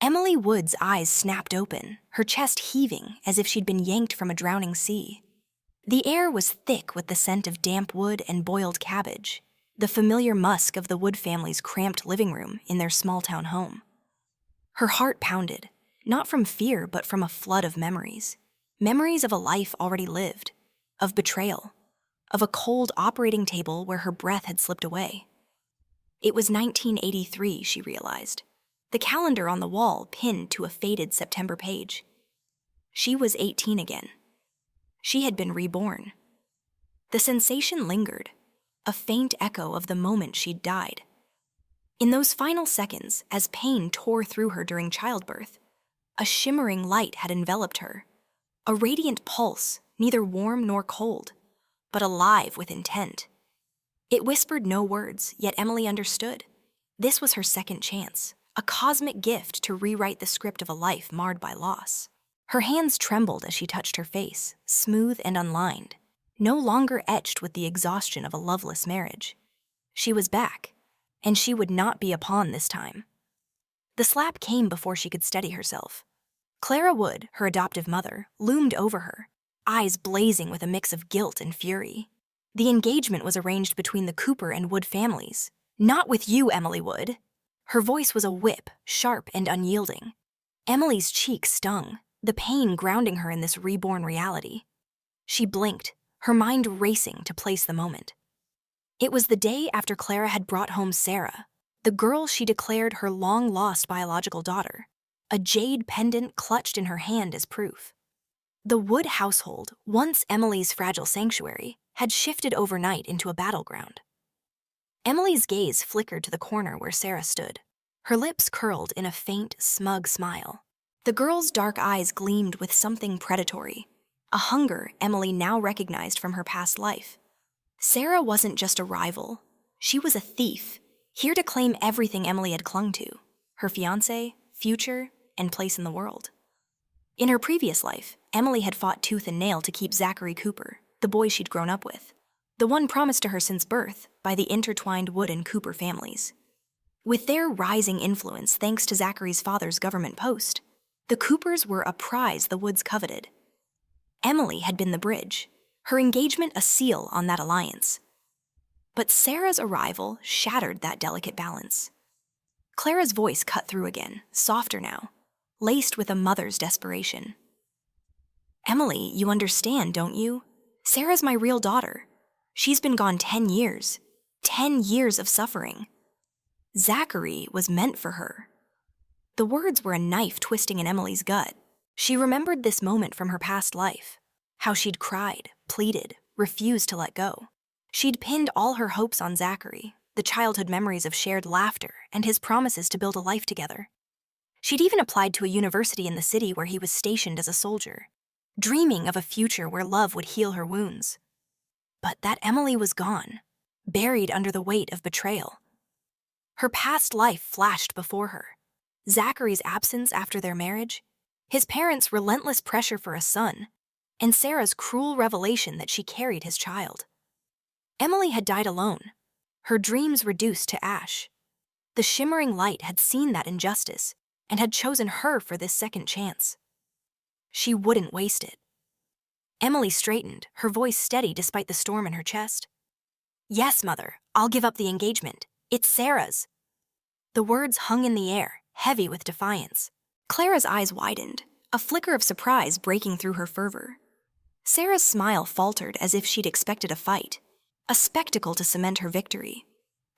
Emily Wood's eyes snapped open, her chest heaving as if she'd been yanked from a drowning sea. The air was thick with the scent of damp wood and boiled cabbage, the familiar musk of the Wood family's cramped living room in their small-town home. Her heart pounded, not from fear but from a flood of memories. Memories of a life already lived, of betrayal, of a cold operating table where her breath had slipped away. It was 1983, she realized, the calendar on the wall pinned to a faded September page. She was 18 again. She had been reborn. The sensation lingered, a faint echo of the moment she'd died. In those final seconds, as pain tore through her during childbirth, a shimmering light had enveloped her, a radiant pulse, neither warm nor cold, but alive with intent. It whispered no words, yet Emily understood. This was her second chance, a cosmic gift to rewrite the script of a life marred by loss. Her hands trembled as she touched her face, smooth and unlined, no longer etched with the exhaustion of a loveless marriage. She was back, and she would not be a pawn this time. The slap came before she could steady herself. Clara Wood, her adoptive mother, loomed over her, eyes blazing with a mix of guilt and fury. The engagement was arranged between the Cooper and Wood families. Not with you, Emily Wood. Her voice was a whip, sharp and unyielding. Emily's cheeks stung, the pain grounding her in this reborn reality. She blinked, her mind racing to place the moment. It was the day after Clara had brought home Sarah, the girl she declared her long-lost biological daughter, a jade pendant clutched in her hand as proof. The Wood household, once Emily's fragile sanctuary, had shifted overnight into a battleground. Emily's gaze flickered to the corner where Sarah stood, her lips curled in a faint, smug smile. The girl's dark eyes gleamed with something predatory, a hunger Emily now recognized from her past life. Sarah wasn't just a rival. She was a thief, here to claim everything Emily had clung to, her fiancé, future, and place in the world. In her previous life, Emily had fought tooth and nail to keep Zachary Cooper, the boy she'd grown up with, the one promised to her since birth by the intertwined Wood and Cooper families. With their rising influence thanks to Zachary's father's government post, the Coopers were a prize the Woods coveted. Emily had been the bridge, her engagement a seal on that alliance. But Sarah's arrival shattered that delicate balance. Clara's voice cut through again, softer now, laced with a mother's desperation. Emily, you understand, don't you? Sarah's my real daughter. She's been gone 10 years. 10 years of suffering. Zachary was meant for her. The words were a knife twisting in Emily's gut. She remembered this moment from her past life, how she'd cried, pleaded, refused to let go. She'd pinned all her hopes on Zachary, the childhood memories of shared laughter and his promises to build a life together. She'd even applied to a university in the city where he was stationed as a soldier, dreaming of a future where love would heal her wounds. But that Emily was gone, buried under the weight of betrayal. Her past life flashed before her. Zachary's absence after their marriage, his parents' relentless pressure for a son, and Sarah's cruel revelation that she carried his child. Emily had died alone, her dreams reduced to ash. The shimmering light had seen that injustice and had chosen her for this second chance. She wouldn't waste it. Emily straightened, her voice steady despite the storm in her chest. Yes, Mother, I'll give up the engagement. It's Sarah's. The words hung in the air, heavy with defiance. Clara's eyes widened, a flicker of surprise breaking through her fervor. Sarah's smile faltered as if she'd expected a fight, a spectacle to cement her victory.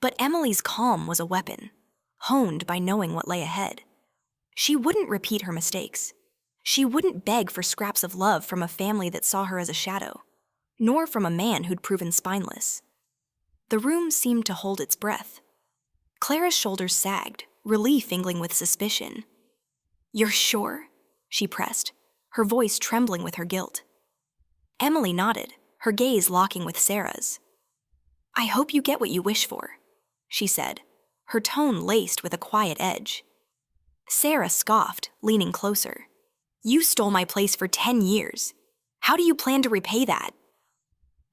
But Emily's calm was a weapon, honed by knowing what lay ahead. She wouldn't repeat her mistakes. She wouldn't beg for scraps of love from a family that saw her as a shadow, nor from a man who'd proven spineless. The room seemed to hold its breath. Clara's shoulders sagged, relief mingling with suspicion. You're sure? She pressed, her voice trembling with her guilt. Emily nodded, her gaze locking with Sarah's. I hope you get what you wish for, she said, her tone laced with a quiet edge. Sarah scoffed, leaning closer. You stole my place for 10 years. How do you plan to repay that?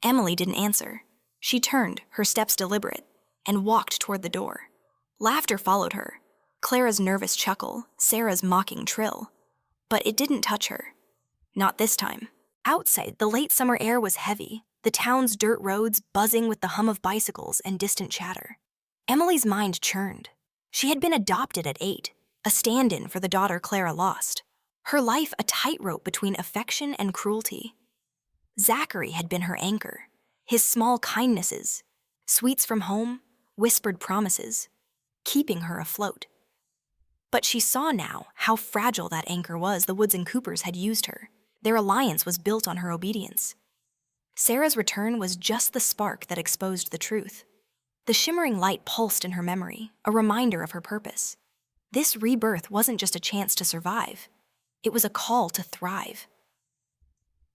Emily didn't answer. She turned, her steps deliberate, and walked toward the door. Laughter followed her, Clara's nervous chuckle, Sarah's mocking trill. But it didn't touch her. Not this time. Outside, the late summer air was heavy, the town's dirt roads buzzing with the hum of bicycles and distant chatter. Emily's mind churned. She had been adopted at 8, a stand-in for the daughter Clara lost. Her life a tightrope between affection and cruelty. Zachary had been her anchor, his small kindnesses, sweets from home, whispered promises, keeping her afloat. But she saw now how fragile that anchor was. The Woods and Coopers had used her. Their alliance was built on her obedience. Sarah's return was just the spark that exposed the truth. The shimmering light pulsed in her memory, a reminder of her purpose. This rebirth wasn't just a chance to survive. It was a call to thrive.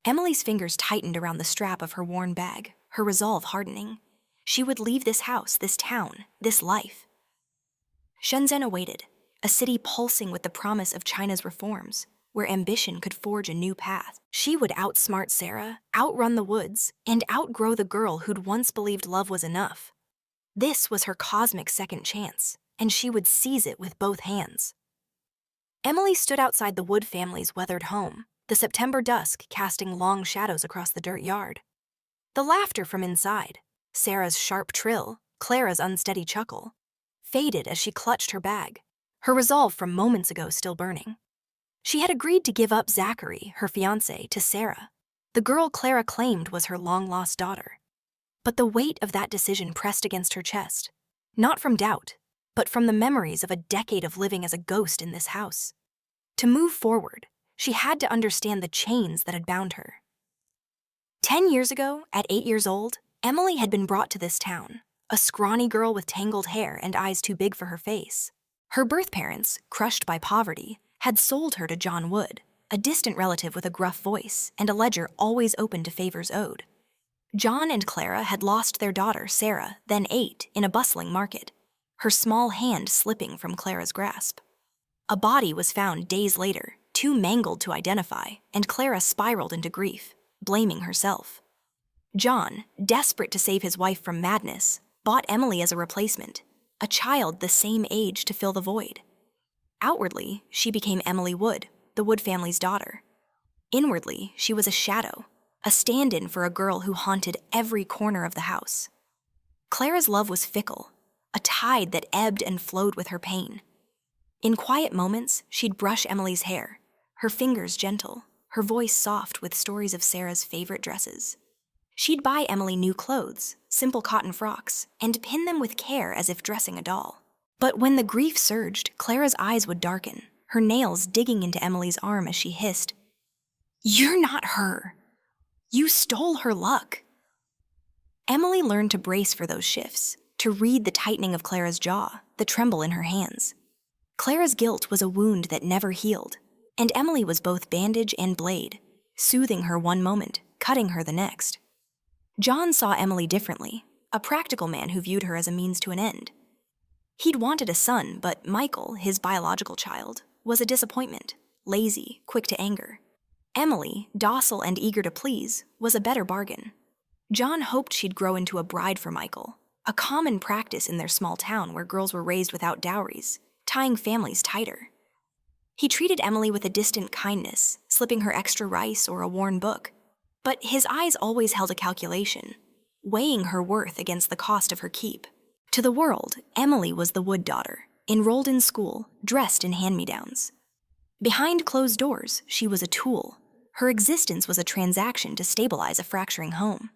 Emily's fingers tightened around the strap of her worn bag, her resolve hardening. She would leave this house, this town, this life. Shenzhen awaited, a city pulsing with the promise of China's reforms, where ambition could forge a new path. She would outsmart Sarah, outrun the Woods, and outgrow the girl who'd once believed love was enough. This was her cosmic second chance, and she would seize it with both hands. Emily stood outside the Wood family's weathered home, the September dusk casting long shadows across the dirt yard. The laughter from inside, Sarah's sharp trill, Clara's unsteady chuckle, faded as she clutched her bag, her resolve from moments ago still burning. She had agreed to give up Zachary, her fiancé, to Sarah, the girl Clara claimed was her long-lost daughter. But the weight of that decision pressed against her chest, not from doubt, but from the memories of a decade of living as a ghost in this house. To move forward, she had to understand the chains that had bound her. 10 years ago, at 8 years old, Emily had been brought to this town, a scrawny girl with tangled hair and eyes too big for her face. Her birth parents, crushed by poverty, had sold her to John Wood, a distant relative with a gruff voice and a ledger always open to favors owed. John and Clara had lost their daughter, Sarah, then 8, in a bustling market, her small hand slipping from Clara's grasp. A body was found days later, too mangled to identify, and Clara spiraled into grief, blaming herself. John, desperate to save his wife from madness, bought Emily as a replacement, a child the same age to fill the void. Outwardly, she became Emily Wood, the Wood family's daughter. Inwardly, she was a shadow, a stand-in for a girl who haunted every corner of the house. Clara's love was fickle, a tide that ebbed and flowed with her pain. In quiet moments, she'd brush Emily's hair, her fingers gentle, her voice soft with stories of Sarah's favorite dresses. She'd buy Emily new clothes, simple cotton frocks, and pin them with care as if dressing a doll. But when the grief surged, Clara's eyes would darken, her nails digging into Emily's arm as she hissed, "You're not her. You stole her luck." Emily learned to brace for those shifts, to read the tightening of Clara's jaw, the tremble in her hands. Clara's guilt was a wound that never healed, and Emily was both bandage and blade, soothing her one moment, cutting her the next. John saw Emily differently, a practical man who viewed her as a means to an end. He'd wanted a son, but Michael, his biological child, was a disappointment, lazy, quick to anger. Emily, docile and eager to please, was a better bargain. John hoped she'd grow into a bride for Michael, a common practice in their small town where girls were raised without dowries, tying families tighter. He treated Emily with a distant kindness, slipping her extra rice or a worn book. But his eyes always held a calculation, weighing her worth against the cost of her keep. To the world, Emily was the Wood daughter, enrolled in school, dressed in hand-me-downs. Behind closed doors, she was a tool. Her existence was a transaction to stabilize a fracturing home.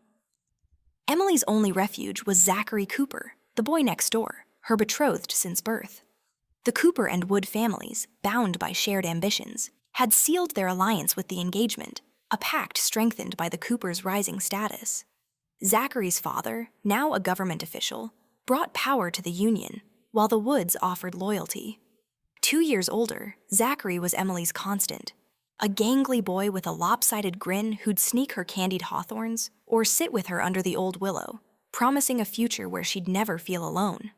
Emily's only refuge was Zachary Cooper, the boy next door, her betrothed since birth. The Cooper and Wood families, bound by shared ambitions, had sealed their alliance with the engagement, a pact strengthened by the Coopers' rising status. Zachary's father, now a government official, brought power to the union, while the Woods offered loyalty. 2 years older, Zachary was Emily's constant, a gangly boy with a lopsided grin who'd sneak her candied hawthorns or sit with her under the old willow, promising a future where she'd never feel alone.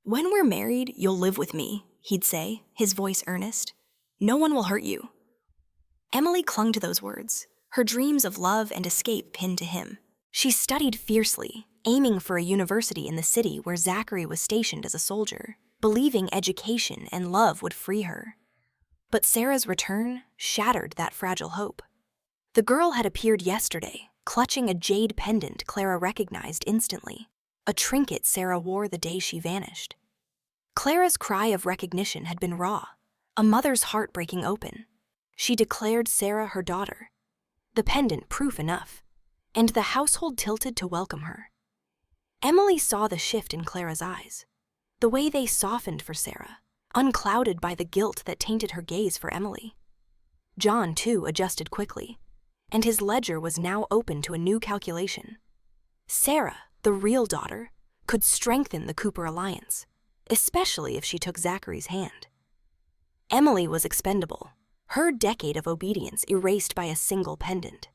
"When we're married, you'll live with me," he'd say, his voice earnest. "No one will hurt you." Emily clung to those words, her dreams of love and escape pinned to him. She studied fiercely, aiming for a university in the city where Zachary was stationed as a soldier, believing education and love would free her. But Sarah's return shattered that fragile hope. The girl had appeared yesterday, clutching a jade pendant Clara recognized instantly, a trinket Sarah wore the day she vanished. Clara's cry of recognition had been raw, a mother's heart breaking open. She declared Sarah her daughter, the pendant proof enough, and the household tilted to welcome her. Emily saw the shift in Clara's eyes, the way they softened for Sarah, unclouded by the guilt that tainted her gaze for Emily. John, too, adjusted quickly, and his ledger was now open to a new calculation. Sarah, the real daughter, could strengthen the Cooper alliance, especially if she took Zachary's hand. Emily was expendable, her decade of obedience erased by a single pendant.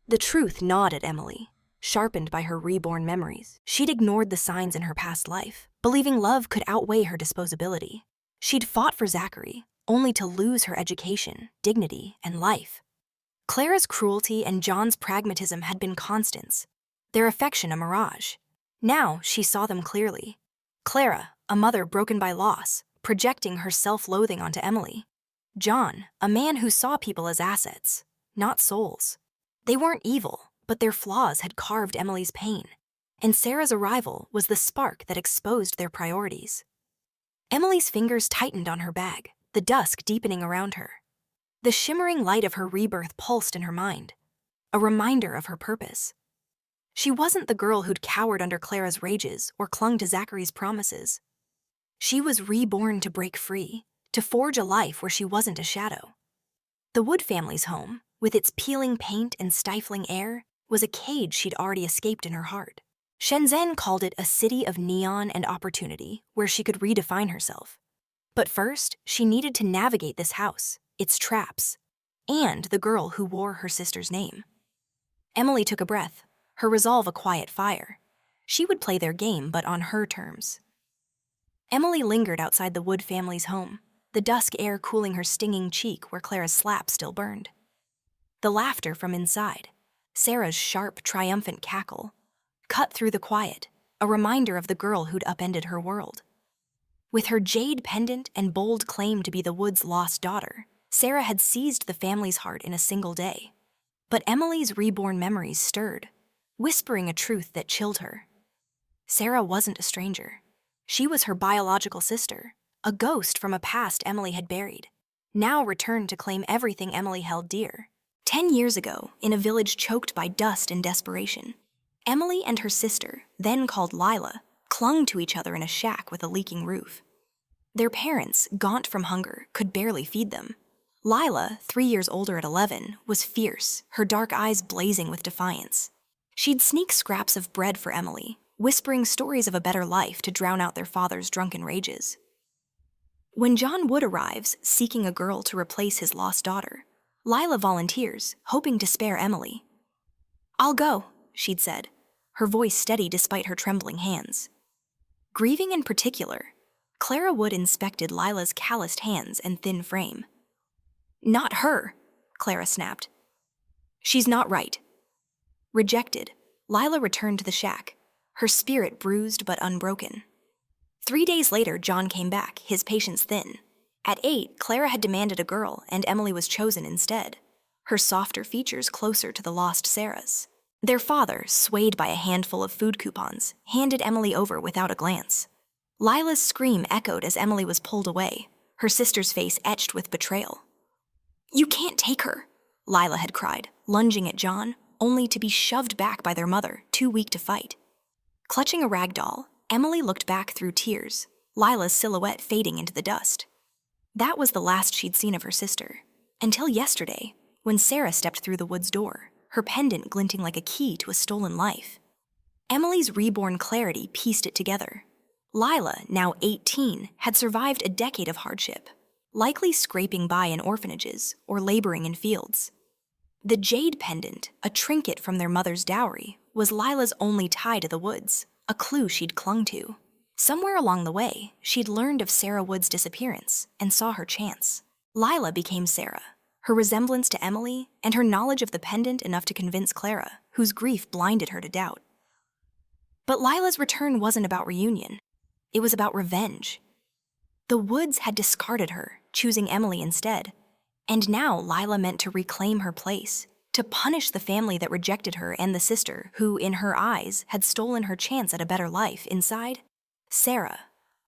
The truth gnawed at Emily, sharpened by her reborn memories. She'd ignored the signs in her past life, believing love could outweigh her disposability. She'd fought for Zachary, only to lose her education, dignity, and life. Clara's cruelty and John's pragmatism had been constants, their affection a mirage. Now she saw them clearly. Clara, a mother broken by loss, projecting her self-loathing onto Emily. John, a man who saw people as assets, not souls. They weren't evil, but their flaws had carved Emily's pain, and Sarah's arrival was the spark that exposed their priorities. Emily's fingers tightened on her bag, the dusk deepening around her. The shimmering light of her rebirth pulsed in her mind, a reminder of her purpose. She wasn't the girl who'd cowered under Clara's rages or clung to Zachary's promises. She was reborn to break free, to forge a life where she wasn't a shadow. The Wood family's home, with its peeling paint and stifling air, was a cage she'd already escaped in her heart. Shenzhen called it a city of neon and opportunity where she could redefine herself. But first, she needed to navigate this house, its traps, and the girl who wore her sister's name. Emily took a breath, her resolve a quiet fire. She would play their game, but on her terms. Emily lingered outside the Wood family's home, the dusk air cooling her stinging cheek where Clara's slap still burned. The laughter from inside, Sarah's sharp, triumphant cackle, cut through the quiet, a reminder of the girl who'd upended her world. With her jade pendant and bold claim to be the Wood's lost daughter, Sarah had seized the family's heart in a single day. But Emily's reborn memories stirred, whispering a truth that chilled her. Sarah wasn't a stranger. She was her biological sister, a ghost from a past Emily had buried, now returned to claim everything Emily held dear. 10 years ago, in a village choked by dust and desperation, Emily and her sister, then called Lila, clung to each other in a shack with a leaking roof. Their parents, gaunt from hunger, could barely feed them. Lila, 3 years older at 11, was fierce, her dark eyes blazing with defiance. She'd sneak scraps of bread for Emily, whispering stories of a better life to drown out their father's drunken rages. When John Wood arrives, seeking a girl to replace his lost daughter, Lila volunteers, hoping to spare Emily. "I'll go," she'd said, her voice steady despite her trembling hands. Grieving in particular, Clara Wood inspected Lila's calloused hands and thin frame. "Not her," Clara snapped. "She's not right." Rejected, Lila returned to the shack, her spirit bruised but unbroken. 3 days later, John came back, his patience thin. At 8, Clara had demanded a girl, and Emily was chosen instead, her softer features closer to the lost Sarah's. Their father, swayed by a handful of food coupons, handed Emily over without a glance. Lila's scream echoed as Emily was pulled away, her sister's face etched with betrayal. "You can't take her," Lila had cried, lunging at John, only to be shoved back by their mother, too weak to fight. Clutching a rag doll, Emily looked back through tears, Lila's silhouette fading into the dust. That was the last she'd seen of her sister, until yesterday, when Sarah stepped through the Wood's door, her pendant glinting like a key to a stolen life. Emily's reborn clarity pieced it together. Lila, now 18, had survived a decade of hardship, likely scraping by in orphanages or laboring in fields. The jade pendant, a trinket from their mother's dowry, was Lila's only tie to the Woods, a clue she'd clung to. Somewhere along the way, she'd learned of Sarah Wood's disappearance and saw her chance. Lila became Sarah, her resemblance to Emily and her knowledge of the pendant enough to convince Clara, whose grief blinded her to doubt. But Lila's return wasn't about reunion. It was about revenge. The Woods had discarded her, choosing Emily instead. And now Lila meant to reclaim her place, to punish the family that rejected her and the sister who, in her eyes, had stolen her chance at a better life inside. Sarah,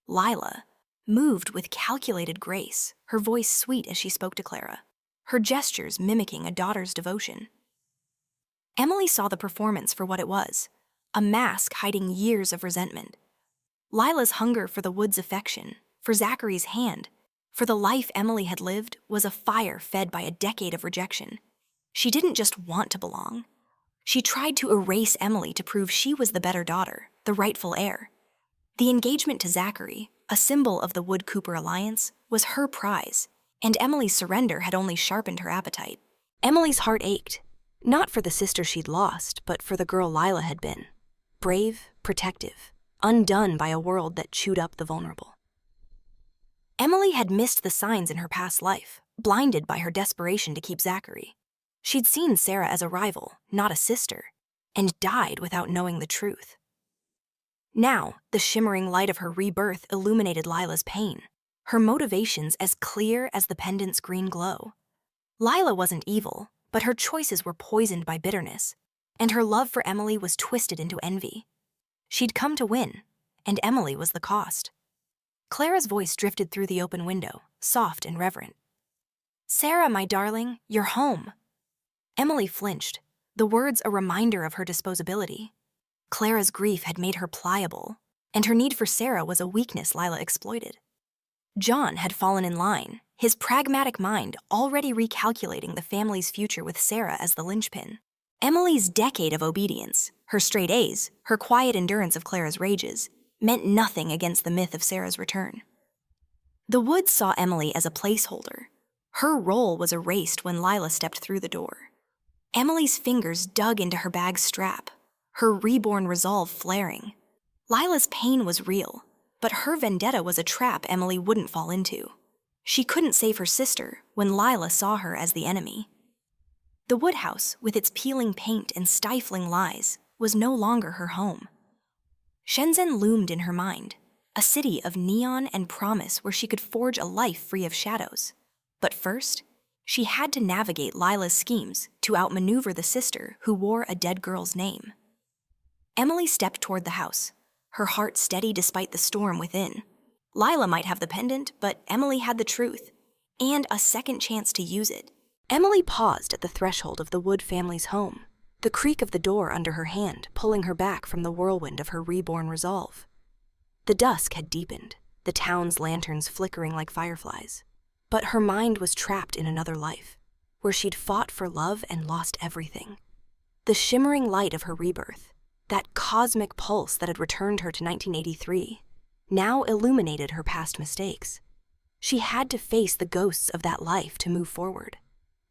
Lila, moved with calculated grace, her voice sweet as she spoke to Clara, her gestures mimicking a daughter's devotion. Emily saw the performance for what it was, a mask hiding years of resentment. Lila's hunger for the Woods' affection, for Zachary's hand, for the life Emily had lived, was a fire fed by a decade of rejection. She didn't just want to belong. She tried to erase Emily to prove she was the better daughter, the rightful heir. The engagement to Zachary, a symbol of the Wood-Cooper alliance, was her prize, and Emily's surrender had only sharpened her appetite. Emily's heart ached, not for the sister she'd lost, but for the girl Lila had been. Brave, protective, undone by a world that chewed up the vulnerable. Emily had missed the signs in her past life, blinded by her desperation to keep Zachary. She'd seen Sarah as a rival, not a sister, and died without knowing the truth. Now, the shimmering light of her rebirth illuminated Lila's pain, her motivations as clear as the pendant's green glow. Lila wasn't evil, but her choices were poisoned by bitterness, and her love for Emily was twisted into envy. She'd come to win, and Emily was the cost. Clara's voice drifted through the open window, soft and reverent. "Sarah, my darling, you're home." Emily flinched, the words a reminder of her disposability. Clara's grief had made her pliable, and her need for Sarah was a weakness Lila exploited. John had fallen in line, his pragmatic mind already recalculating the family's future with Sarah as the linchpin. Emily's decade of obedience, her straight A's, her quiet endurance of Clara's rages, meant nothing against the myth of Sarah's return. The Woods saw Emily as a placeholder. Her role was erased when Lila stepped through the door. Emily's fingers dug into her bag's strap, her reborn resolve flaring. Lila's pain was real, but her vendetta was a trap Emily wouldn't fall into. She couldn't save her sister when Lila saw her as the enemy. The Woodhouse, with its peeling paint and stifling lies, was no longer her home. Shenzhen loomed in her mind, a city of neon and promise where she could forge a life free of shadows. But first, she had to navigate Lila's schemes to outmaneuver the sister who wore a dead girl's name. Emily stepped toward the house, her heart steady despite the storm within. Lila might have the pendant, but Emily had the truth, and a second chance to use it. Emily paused at the threshold of the Wood family's home, the creak of the door under her hand pulling her back from the whirlwind of her reborn resolve. The dusk had deepened, the town's lanterns flickering like fireflies. But her mind was trapped in another life, where she'd fought for love and lost everything. The shimmering light of her rebirth, that cosmic pulse that had returned her to 1983, now illuminated her past mistakes. She had to face the ghosts of that life to move forward,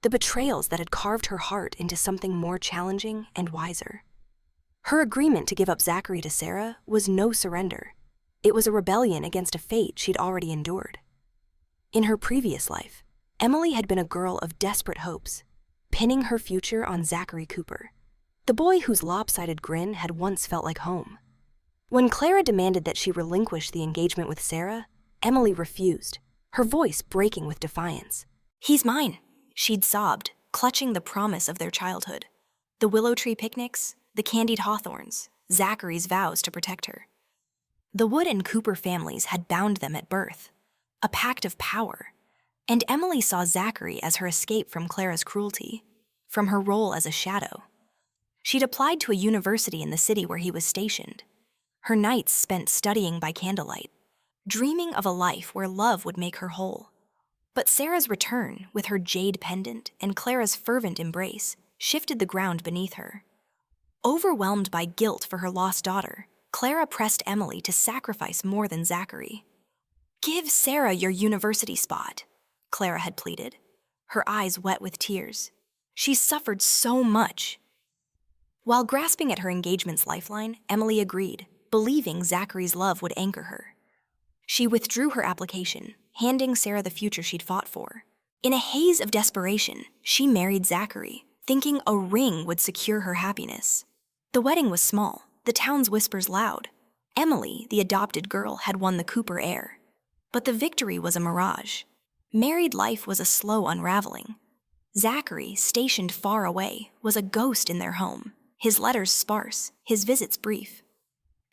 the betrayals that had carved her heart into something more challenging and wiser. Her agreement to give up Zachary to Sarah was no surrender. It was a rebellion against a fate she'd already endured. In her previous life, Emily had been a girl of desperate hopes, pinning her future on Zachary Cooper, the boy whose lopsided grin had once felt like home. When Clara demanded that she relinquish the engagement with Sarah, Emily refused, her voice breaking with defiance. "He's mine," she'd sobbed, clutching the promise of their childhood. The willow tree picnics, the candied hawthorns, Zachary's vows to protect her. The Wood and Cooper families had bound them at birth, a pact of power, and Emily saw Zachary as her escape from Clara's cruelty, from her role as a shadow. She'd applied to a university in the city where he was stationed, her nights spent studying by candlelight, dreaming of a life where love would make her whole. But Sarah's return, with her jade pendant and Clara's fervent embrace, shifted the ground beneath her. Overwhelmed by guilt for her lost daughter, Clara pressed Emily to sacrifice more than Zachary. "Give Sarah your university spot," Clara had pleaded, her eyes wet with tears. "She's suffered so much." While grasping at her engagement's lifeline, Emily agreed, believing Zachary's love would anchor her. She withdrew her application, handing Sarah the future she'd fought for. In a haze of desperation, she married Zachary, thinking a ring would secure her happiness. The wedding was small, the town's whispers loud. Emily, the adopted girl, had won the Cooper heir. But the victory was a mirage. Married life was a slow unraveling. Zachary, stationed far away, was a ghost in their home, his letters sparse, his visits brief.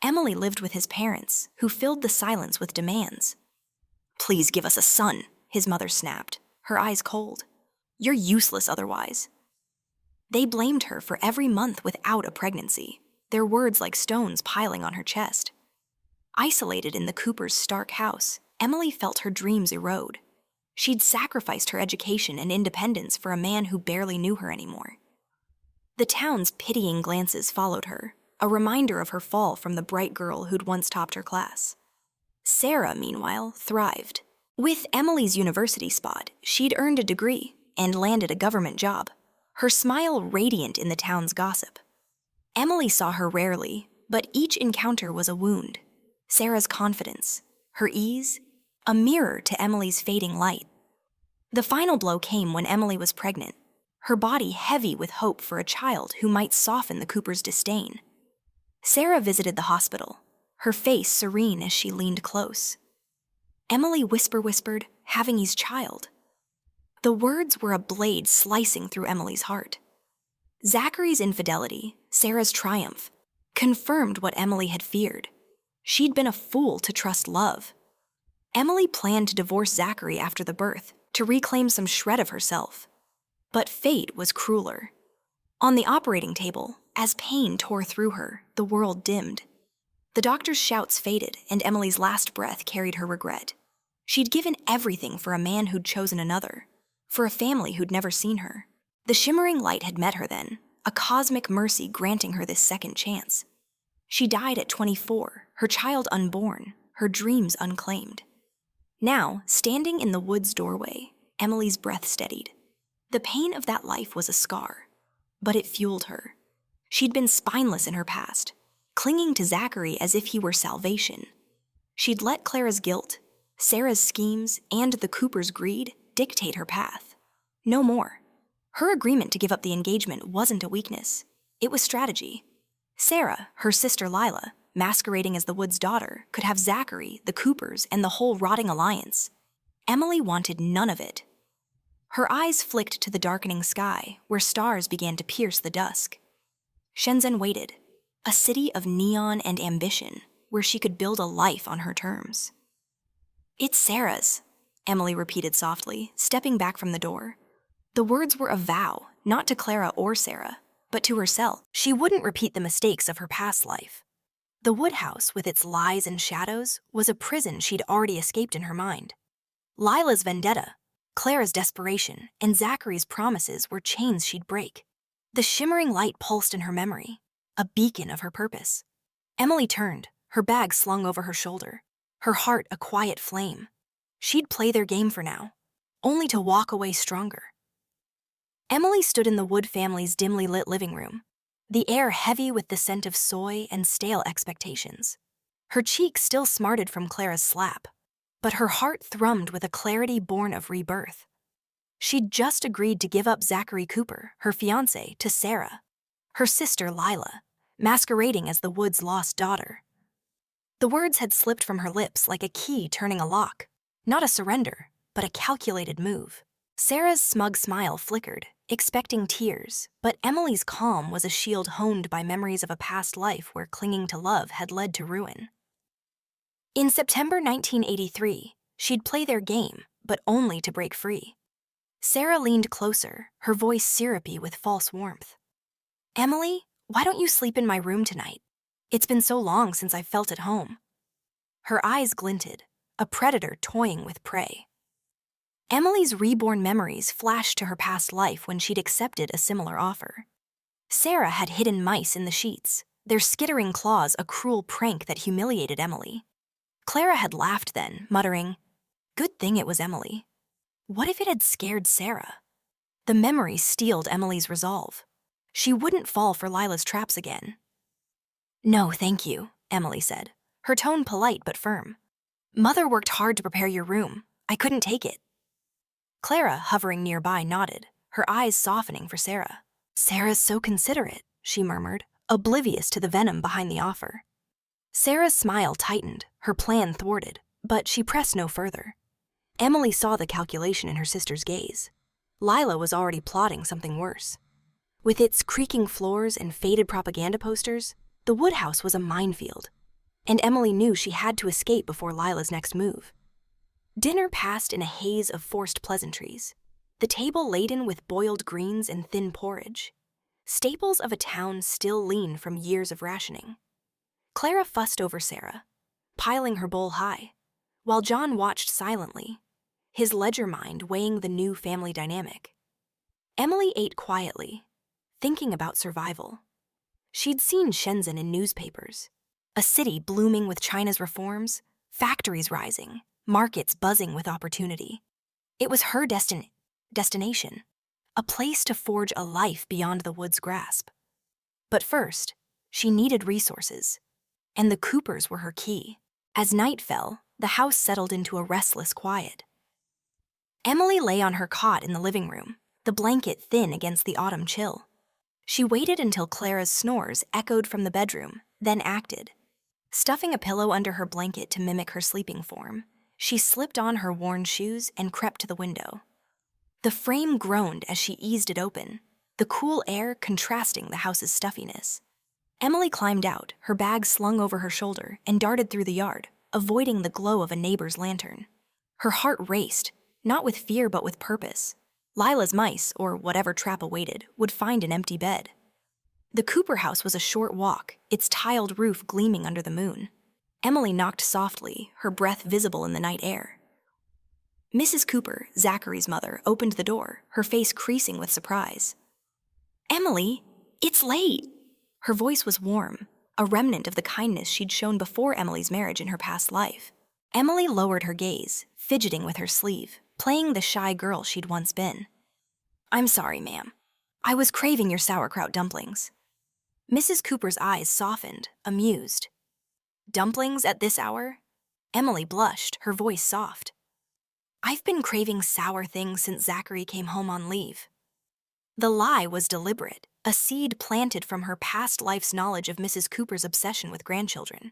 Emily lived with his parents, who filled the silence with demands. "Please give us a son," his mother snapped, her eyes cold. "You're useless otherwise." They blamed her for every month without a pregnancy, their words like stones piling on her chest. Isolated in the Coopers' stark house, Emily felt her dreams erode. She'd sacrificed her education and independence for a man who barely knew her anymore. The town's pitying glances followed her, a reminder of her fall from the bright girl who'd once topped her class. Sarah, meanwhile, thrived. With Emily's university spot, she'd earned a degree and landed a government job, her smile radiant in the town's gossip. Emily saw her rarely, but each encounter was a wound. Sarah's confidence, her ease, a mirror to Emily's fading light. The final blow came when Emily was pregnant, her body heavy with hope for a child who might soften the Coopers' disdain. Sarah visited the hospital, her face serene as she leaned close. Emily whispered, "Having his child." The words were a blade slicing through Emily's heart. Zachary's infidelity, Sarah's triumph, confirmed what Emily had feared. She'd been a fool to trust love. Emily planned to divorce Zachary after the birth, to reclaim some shred of herself. But fate was crueler. On the operating table, as pain tore through her, the world dimmed. The doctor's shouts faded, and Emily's last breath carried her regret. She'd given everything for a man who'd chosen another, for a family who'd never seen her. The shimmering light had met her then, a cosmic mercy granting her this second chance. She died at 24, her child unborn, her dreams unclaimed. Now, standing in the wood's doorway, Emily's breath steadied. The pain of that life was a scar, but it fueled her. She'd been spineless in her past, clinging to Zachary as if he were salvation. She'd let Clara's guilt, Sarah's schemes, and the Coopers' greed dictate her path. No more. Her agreement to give up the engagement wasn't a weakness. It was strategy. Sarah, her sister Lila, masquerading as the Woods' daughter, could have Zachary, the Coopers, and the whole rotting alliance. Emily wanted none of it. Her eyes flicked to the darkening sky, where stars began to pierce the dusk. Shenzhen waited, a city of neon and ambition, where she could build a life on her terms. "It's Sarah's," Emily repeated softly, stepping back from the door. The words were a vow, not to Clara or Sarah, but to herself. She wouldn't repeat the mistakes of her past life. The woodhouse, with its lies and shadows, was a prison she'd already escaped in her mind. Lila's vendetta, Clara's desperation, and Zachary's promises were chains she'd break. The shimmering light pulsed in her memory, a beacon of her purpose. Emily turned, her bag slung over her shoulder, her heart a quiet flame. She'd play their game for now, only to walk away stronger. Emily stood in the Wood family's dimly lit living room, the air heavy with the scent of soy and stale expectations. Her cheek still smarted from Clara's slap, but her heart thrummed with a clarity born of rebirth. She'd just agreed to give up Zachary Cooper, her fiancé, to Sarah, her sister Lila, masquerading as the Woods' lost daughter. The words had slipped from her lips like a key turning a lock, not a surrender, but a calculated move. Sarah's smug smile flickered, expecting tears, but Emily's calm was a shield honed by memories of a past life where clinging to love had led to ruin. In September 1983, she'd play their game, but only to break free. Sarah leaned closer, her voice syrupy with false warmth. "Emily, why don't you sleep in my room tonight? It's been so long since I felt at home." Her eyes glinted, a predator toying with prey. Emily's reborn memories flashed to her past life when she'd accepted a similar offer. Sarah had hidden mice in the sheets, their skittering claws a cruel prank that humiliated Emily. Clara had laughed then, muttering, "Good thing it was Emily." What if it had scared Sarah? The memory steeled Emily's resolve. She wouldn't fall for Lila's traps again. "No, thank you," Emily said, her tone polite but firm. "Mother worked hard to prepare your room. I couldn't take it." Clara, hovering nearby, nodded, her eyes softening for Sarah. "Sarah's so considerate," she murmured, oblivious to the venom behind the offer. Sarah's smile tightened, her plan thwarted, But she pressed no further. Emily saw the calculation in her sister's gaze. Lila was already plotting something worse. With its creaking floors and faded propaganda posters, the Woodhouse was a minefield, and Emily knew she had to escape before Lila's next move. Dinner passed in a haze of forced pleasantries, the table laden with boiled greens and thin porridge, staples of a town still lean from years of rationing. Clara fussed over Sarah, piling her bowl high, while John watched silently, his ledger mind weighing the new family dynamic. Emily ate quietly, thinking about survival. She'd seen Shenzhen in newspapers, a city blooming with China's reforms, factories rising, markets buzzing with opportunity. It was her destination, a place to forge a life beyond the wood's grasp. But first, she needed resources, and the Coopers were her key. As night fell, the house settled into a restless quiet. Emily lay on her cot in the living room, the blanket thin against the autumn chill. She waited until Clara's snores echoed from the bedroom, then acted. Stuffing a pillow under her blanket to mimic her sleeping form, she slipped on her worn shoes and crept to the window. The frame groaned as she eased it open, the cool air contrasting the house's stuffiness. Emily climbed out, her bag slung over her shoulder, and darted through the yard, avoiding the glow of a neighbor's lantern. Her heart raced, not with fear but with purpose. Lila's mice, or whatever trap awaited, would find an empty bed. The Cooper house was a short walk, its tiled roof gleaming under the moon. Emily knocked softly, her breath visible in the night air. Mrs. Cooper, Zachary's mother, opened the door, her face creasing with surprise. "Emily, it's late." Her voice was warm, a remnant of the kindness she'd shown before Emily's marriage in her past life. Emily lowered her gaze, fidgeting with her sleeve, playing the shy girl she'd once been. "I'm sorry, ma'am. I was craving your sauerkraut dumplings." Mrs. Cooper's eyes softened, amused. "Dumplings at this hour?" Emily blushed, her voice soft. "I've been craving sour things since Zachary came home on leave." The lie was deliberate, a seed planted from her past life's knowledge of Mrs. Cooper's obsession with grandchildren.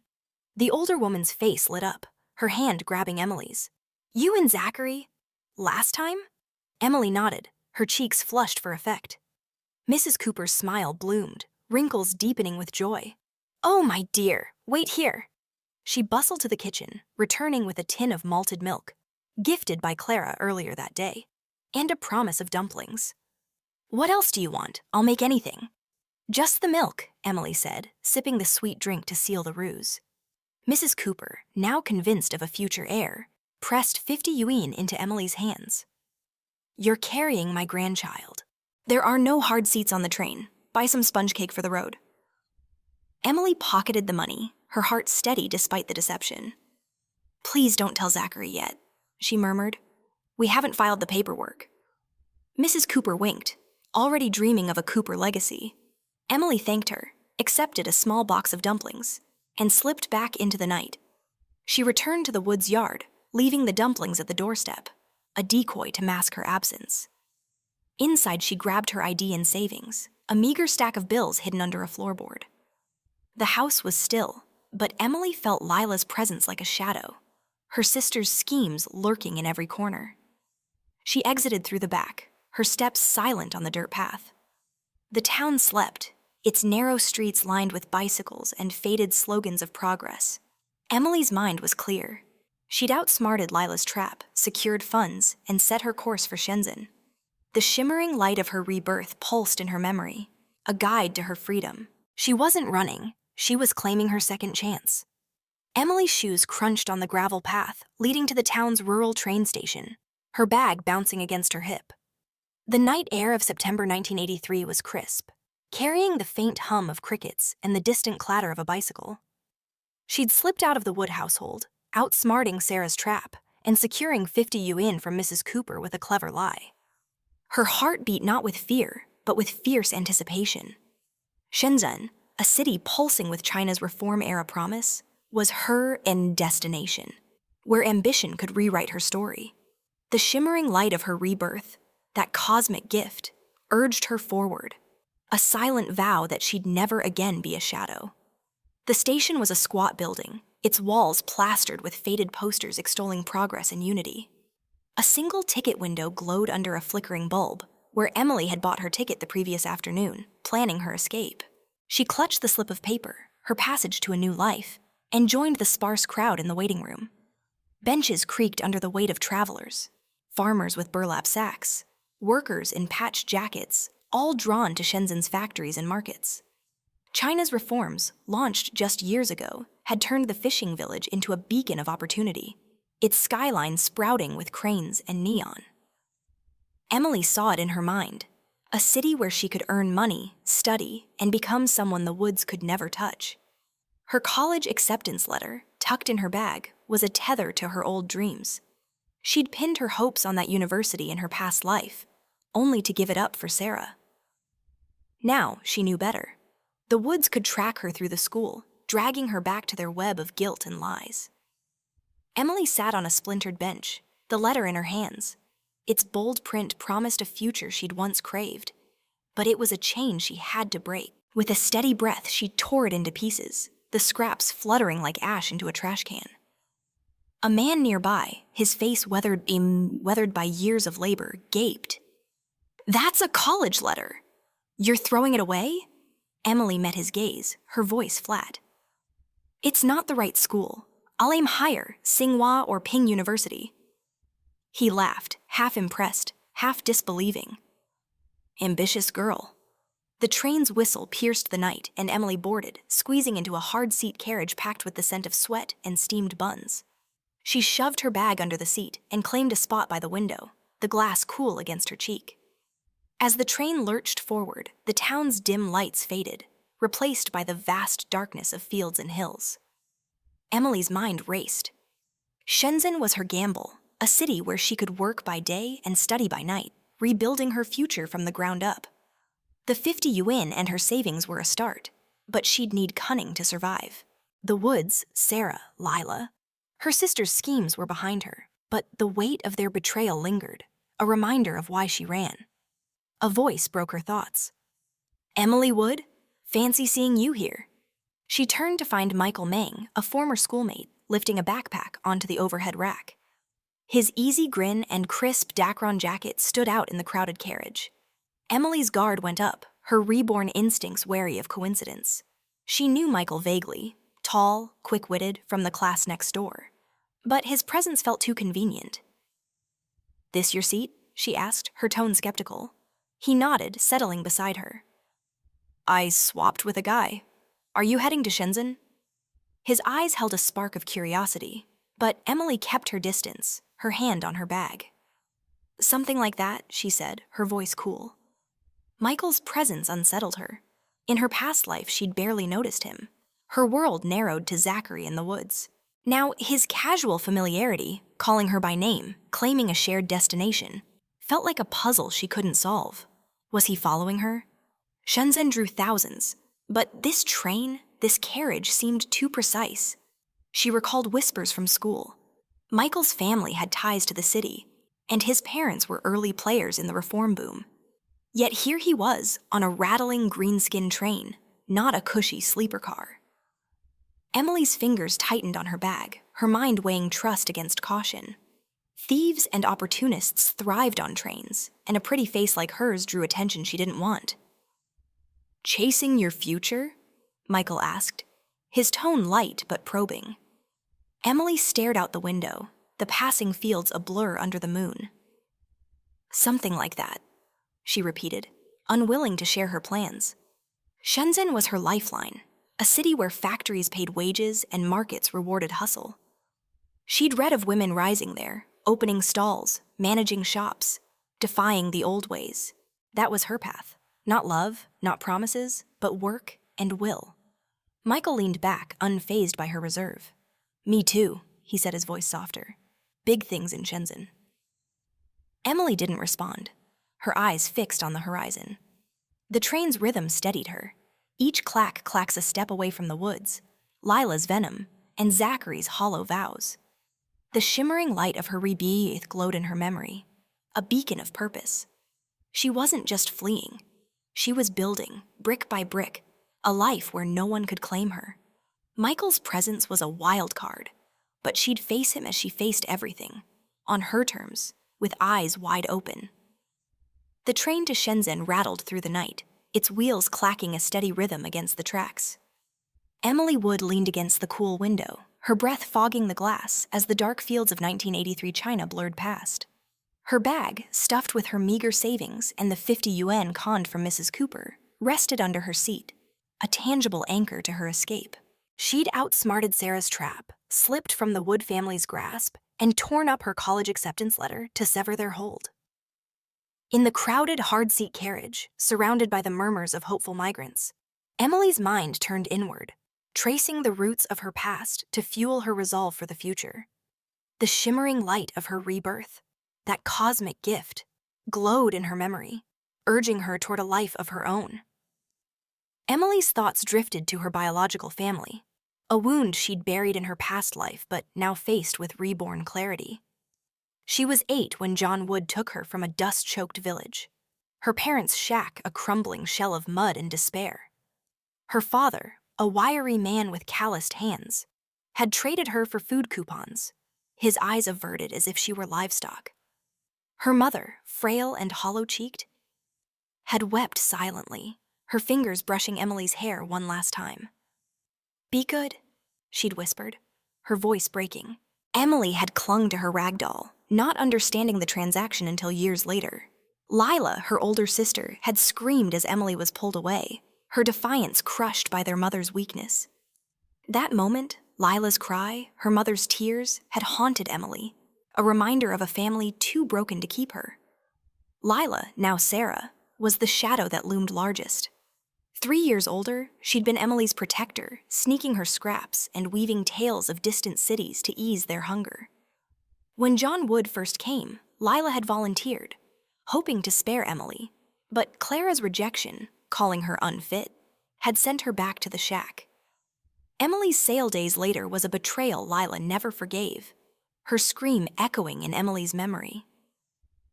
The older woman's face lit up, her hand grabbing Emily's. "You and Zachary? Last time?" Emily nodded, her cheeks flushed for effect. Mrs. Cooper's smile bloomed, wrinkles deepening with joy. "Oh, my dear, wait here." She bustled to the kitchen, returning with a tin of malted milk, gifted by Clara earlier that day, and a promise of dumplings. "What else do you want? I'll make anything." "Just the milk," Emily said, sipping the sweet drink to seal the ruse. Mrs. Cooper, now convinced of a future heir, pressed 50 yuan into Emily's hands. "You're carrying my grandchild. There are no hard seats on the train. Buy some sponge cake for the road." Emily pocketed the money, her heart steady despite the deception. "Please don't tell Zachary yet," she murmured. "We haven't filed the paperwork." Mrs. Cooper winked, already dreaming of a Cooper legacy. Emily thanked her, accepted a small box of dumplings, and slipped back into the night. She returned to the woods yard, leaving the dumplings at the doorstep, a decoy to mask her absence. Inside, she grabbed her ID and savings, a meager stack of bills hidden under a floorboard. The house was still, but Emily felt Lila's presence like a shadow, her sister's schemes lurking in every corner. She exited through the back, her steps silent on the dirt path. The town slept, its narrow streets lined with bicycles and faded slogans of progress. Emily's mind was clear. She'd outsmarted Lila's trap, secured funds, and set her course for Shenzhen. The shimmering light of her rebirth pulsed in her memory, a guide to her freedom. She wasn't running, she was claiming her second chance. Emily's shoes crunched on the gravel path leading to the town's rural train station, her bag bouncing against her hip. The night air of September 1983 was crisp, carrying the faint hum of crickets and the distant clatter of a bicycle. She'd slipped out of the Wood household, outsmarting Sarah's trap and securing 50 yuan from Mrs. Cooper with a clever lie. Her heart beat not with fear, but with fierce anticipation. Shenzhen, a city pulsing with China's reform-era promise, was her end destination, where ambition could rewrite her story. The shimmering light of her rebirth, that cosmic gift, urged her forward, a silent vow that she'd never again be a shadow. The station was a squat building, its walls plastered with faded posters extolling progress and unity. A single ticket window glowed under a flickering bulb, where Emily had bought her ticket the previous afternoon, planning her escape. She clutched the slip of paper, her passage to a new life, and joined the sparse crowd in the waiting room. Benches creaked under the weight of travelers, farmers with burlap sacks, workers in patched jackets, all drawn to Shenzhen's factories and markets. China's reforms, launched just years ago, had turned the fishing village into a beacon of opportunity, its skyline sprouting with cranes and neon. Emily saw it in her mind, a city where she could earn money, study, and become someone the woods could never touch. Her college acceptance letter, tucked in her bag, was a tether to her old dreams. She'd pinned her hopes on that university in her past life, only to give it up for Sarah. Now she knew better. The woods could track her through the school, dragging her back to their web of guilt and lies. Emily sat on a splintered bench, the letter in her hands. Its bold print promised a future she'd once craved, but it was a chain she had to break. With a steady breath, she tore it into pieces, the scraps fluttering like ash into a trash can. A man nearby, his face weathered by years of labor, gaped. "That's a college letter! You're throwing it away?" Emily met his gaze, her voice flat. "It's not the right school. I'll aim higher, Tsinghua or Ping University." He laughed, half impressed, half disbelieving. Ambitious girl. The train's whistle pierced the night, and Emily boarded, squeezing into a hard-seat carriage packed with the scent of sweat and steamed buns. She shoved her bag under the seat and claimed a spot by the window, the glass cool against her cheek. As the train lurched forward, the town's dim lights faded, replaced by the vast darkness of fields and hills. Emily's mind raced. Shenzhen was her gamble, a city where she could work by day and study by night, rebuilding her future from the ground up. The 50 yuan and her savings were a start, but she'd need cunning to survive. The woods, Sarah, Lila. Her sister's schemes were behind her, but the weight of their betrayal lingered, a reminder of why she ran. A voice broke her thoughts. "Emily Wood? Fancy seeing you here." She turned to find Michael Meng, a former schoolmate, lifting a backpack onto the overhead rack. His easy grin and crisp Dacron jacket stood out in the crowded carriage. Emily's guard went up, her reborn instincts wary of coincidence. She knew Michael vaguely, tall, quick-witted, from the class next door. But his presence felt too convenient. "This your seat?" she asked, her tone skeptical. He nodded, settling beside her. "I swapped with a guy. Are you heading to Shenzhen?" His eyes held a spark of curiosity, but Emily kept her distance, her hand on her bag. "Something like that," she said, her voice cool. Michael's presence unsettled her. In her past life, she'd barely noticed him. Her world narrowed to Zachary in the woods. Now, his casual familiarity, calling her by name, claiming a shared destination, felt like a puzzle she couldn't solve. Was he following her? Shenzhen drew thousands, but this train, this carriage seemed too precise. She recalled whispers from school. Michael's family had ties to the city, and his parents were early players in the reform boom. Yet here he was, on a rattling greenskin train, not a cushy sleeper car. Emily's fingers tightened on her bag, her mind weighing trust against caution. Thieves and opportunists thrived on trains, and a pretty face like hers drew attention she didn't want. "Chasing your future?" Michael asked, his tone light but probing. Emily stared out the window, the passing fields a blur under the moon. "Something like that," she repeated, unwilling to share her plans. Shenzhen was her lifeline, a city where factories paid wages and markets rewarded hustle. She'd read of women rising there, opening stalls, managing shops, defying the old ways. That was her path. Not love, not promises, but work and will. Michael leaned back, unfazed by her reserve. "Me too," he said, his voice softer. "Big things in Shenzhen." Emily didn't respond, her eyes fixed on the horizon. The train's rhythm steadied her. Each clack clacks a step away from the woods, Lila's venom, and Zachary's hollow vows. The shimmering light of her rebirth glowed in her memory, a beacon of purpose. She wasn't just fleeing. She was building, brick by brick, a life where no one could claim her. Michael's presence was a wild card, but she'd face him as she faced everything, on her terms, with eyes wide open. The train to Shenzhen rattled through the night, its wheels clacking a steady rhythm against the tracks. Emily Wood leaned against the cool window, her breath fogging the glass as the dark fields of 1983 China blurred past. Her bag, stuffed with her meager savings and the 50 yuan conned from Mrs. Cooper, rested under her seat, a tangible anchor to her escape. She'd outsmarted Sarah's trap, slipped from the Wood family's grasp, and torn up her college acceptance letter to sever their hold. In the crowded, hard-seat carriage, surrounded by the murmurs of hopeful migrants, Emily's mind turned inward, tracing the roots of her past to fuel her resolve for the future. The shimmering light of her rebirth, that cosmic gift, glowed in her memory, urging her toward a life of her own. Emily's thoughts drifted to her biological family, a wound she'd buried in her past life but now faced with reborn clarity. She was 8 when John Wood took her from a dust-choked village, her parents' shack a crumbling shell of mud and despair. Her father, a wiry man with calloused hands, had traded her for food coupons, his eyes averted as if she were livestock. Her mother, frail and hollow-cheeked, had wept silently, her fingers brushing Emily's hair one last time. "Be good," she'd whispered, her voice breaking. Emily had clung to her rag doll, not understanding the transaction until years later. Lila, her older sister, had screamed as Emily was pulled away, her defiance crushed by their mother's weakness. That moment, Lila's cry, her mother's tears, had haunted Emily, a reminder of a family too broken to keep her. Lila, now Sarah, was the shadow that loomed largest. 3 years older, she'd been Emily's protector, sneaking her scraps and weaving tales of distant cities to ease their hunger. When John Wood first came, Lila had volunteered, hoping to spare Emily, but Clara's rejection, calling her unfit, had sent her back to the shack. Emily's sale days later was a betrayal Lila never forgave, her scream echoing in Emily's memory.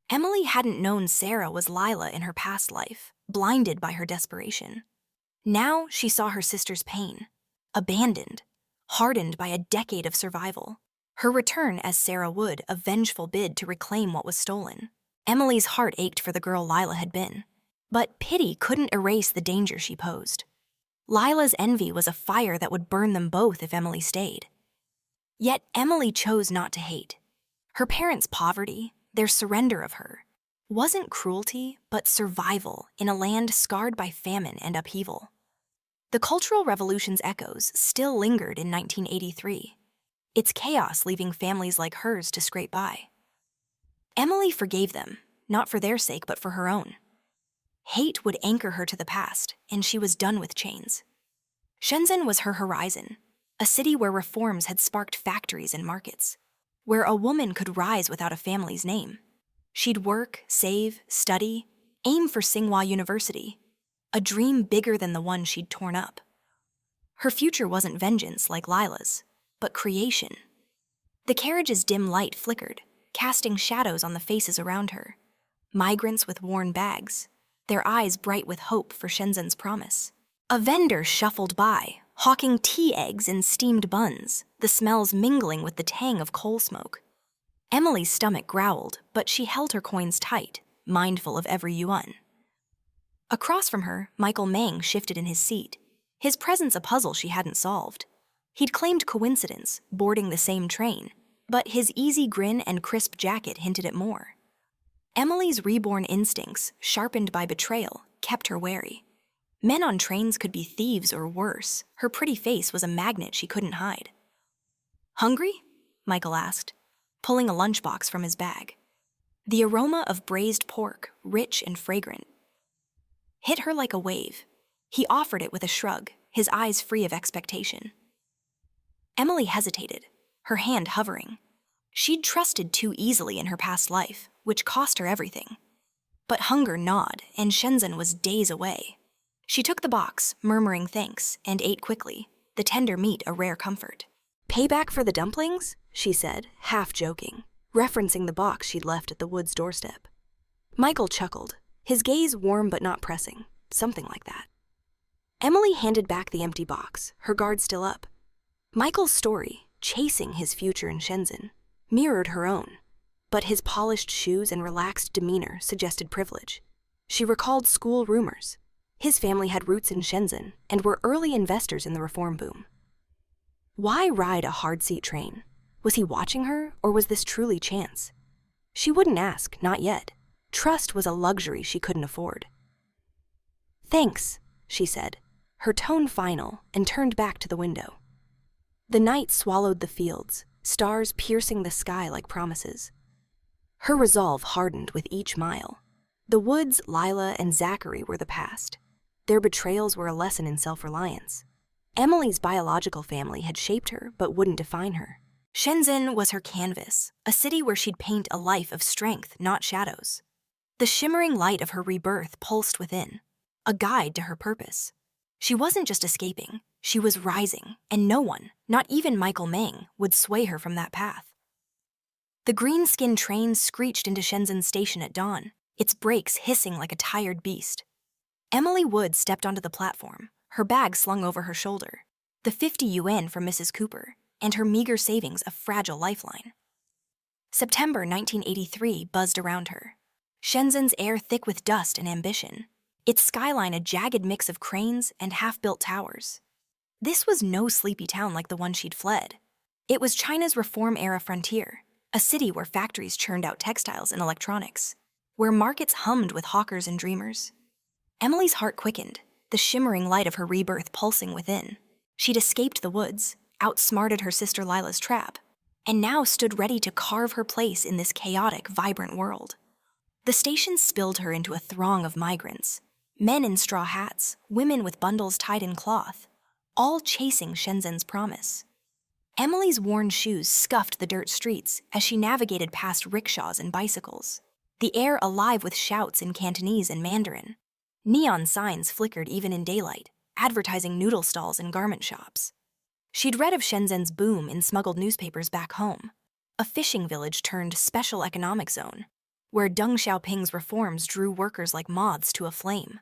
Emily hadn't known Sarah was Lila in her past life, blinded by her desperation. Now she saw her sister's pain, abandoned, hardened by a decade of survival. Her return as Sarah Wood, a vengeful bid to reclaim what was stolen. Emily's heart ached for the girl Lila had been, but pity couldn't erase the danger she posed. Lila's envy was a fire that would burn them both if Emily stayed. Yet Emily chose not to hate. Her parents' poverty, their surrender of her, wasn't cruelty, but survival in a land scarred by famine and upheaval. The Cultural Revolution's echoes still lingered in 1983, its chaos leaving families like hers to scrape by. Emily forgave them, not for their sake but for her own. Hate would anchor her to the past, and she was done with chains. Shenzhen was her horizon, a city where reforms had sparked factories and markets, where a woman could rise without a family's name. She'd work, save, study, aim for Tsinghua University, a dream bigger than the one she'd torn up. Her future wasn't vengeance like Lila's, but creation. The carriage's dim light flickered, casting shadows on the faces around her. Migrants with worn bags, their eyes bright with hope for Shenzhen's promise. A vendor shuffled by, hawking tea eggs and steamed buns, the smells mingling with the tang of coal smoke. Emily's stomach growled, but she held her coins tight, mindful of every yuan. Across from her, Michael Mang shifted in his seat, his presence a puzzle she hadn't solved. He'd claimed coincidence, boarding the same train, but his easy grin and crisp jacket hinted at more. Emily's reborn instincts, sharpened by betrayal, kept her wary. Men on trains could be thieves or worse. Her pretty face was a magnet she couldn't hide. "Hungry?" Michael asked, pulling a lunchbox from his bag. The aroma of braised pork, rich and fragrant, hit her like a wave. He offered it with a shrug, his eyes free of expectation. Emily hesitated, her hand hovering. She'd trusted too easily in her past life, which cost her everything. But hunger gnawed, and Shenzhen was days away. She took the box, murmuring thanks, and ate quickly, the tender meat a rare comfort. "Payback for the dumplings?" she said, half joking, referencing the box she'd left at the Woods' doorstep. Michael chuckled, his gaze warm but not pressing, something like that. Emily handed back the empty box, her guard still up. Michael's story, chasing his future in Shenzhen, mirrored her own, but his polished shoes and relaxed demeanor suggested privilege. She recalled school rumors. His family had roots in Shenzhen and were early investors in the reform boom. Why ride a hard-seat train? Was he watching her, or was this truly chance? She wouldn't ask, not yet. Trust was a luxury she couldn't afford. "Thanks," she said, her tone final, and turned back to the window. The night swallowed the fields, stars piercing the sky like promises. Her resolve hardened with each mile. The woods, Lila, and Zachary were the past. Their betrayals were a lesson in self-reliance. Emily's biological family had shaped her but wouldn't define her. Shenzhen was her canvas, a city where she'd paint a life of strength, not shadows. The shimmering light of her rebirth pulsed within, a guide to her purpose. She wasn't just escaping, she was rising, and no one, not even Michael Mang, would sway her from that path. The green-skinned train screeched into Shenzhen station at dawn, its brakes hissing like a tired beast. Emily Wood stepped onto the platform, her bag slung over her shoulder, the 50 yuan from Mrs. Cooper, and her meager savings a fragile lifeline. September 1983 buzzed around her. Shenzhen's air thick with dust and ambition, its skyline a jagged mix of cranes and half-built towers. This was no sleepy town like the one she'd fled. It was China's reform-era frontier, a city where factories churned out textiles and electronics, where markets hummed with hawkers and dreamers. Emily's heart quickened, the shimmering light of her rebirth pulsing within. She'd escaped the woods, outsmarted her sister Lila's trap, and now stood ready to carve her place in this chaotic, vibrant world. The station spilled her into a throng of migrants, men in straw hats, women with bundles tied in cloth, all chasing Shenzhen's promise. Emily's worn shoes scuffed the dirt streets as she navigated past rickshaws and bicycles, the air alive with shouts in Cantonese and Mandarin. Neon signs flickered even in daylight, advertising noodle stalls and garment shops. She'd read of Shenzhen's boom in smuggled newspapers back home, a fishing village turned special economic zone, where Deng Xiaoping's reforms drew workers like moths to a flame.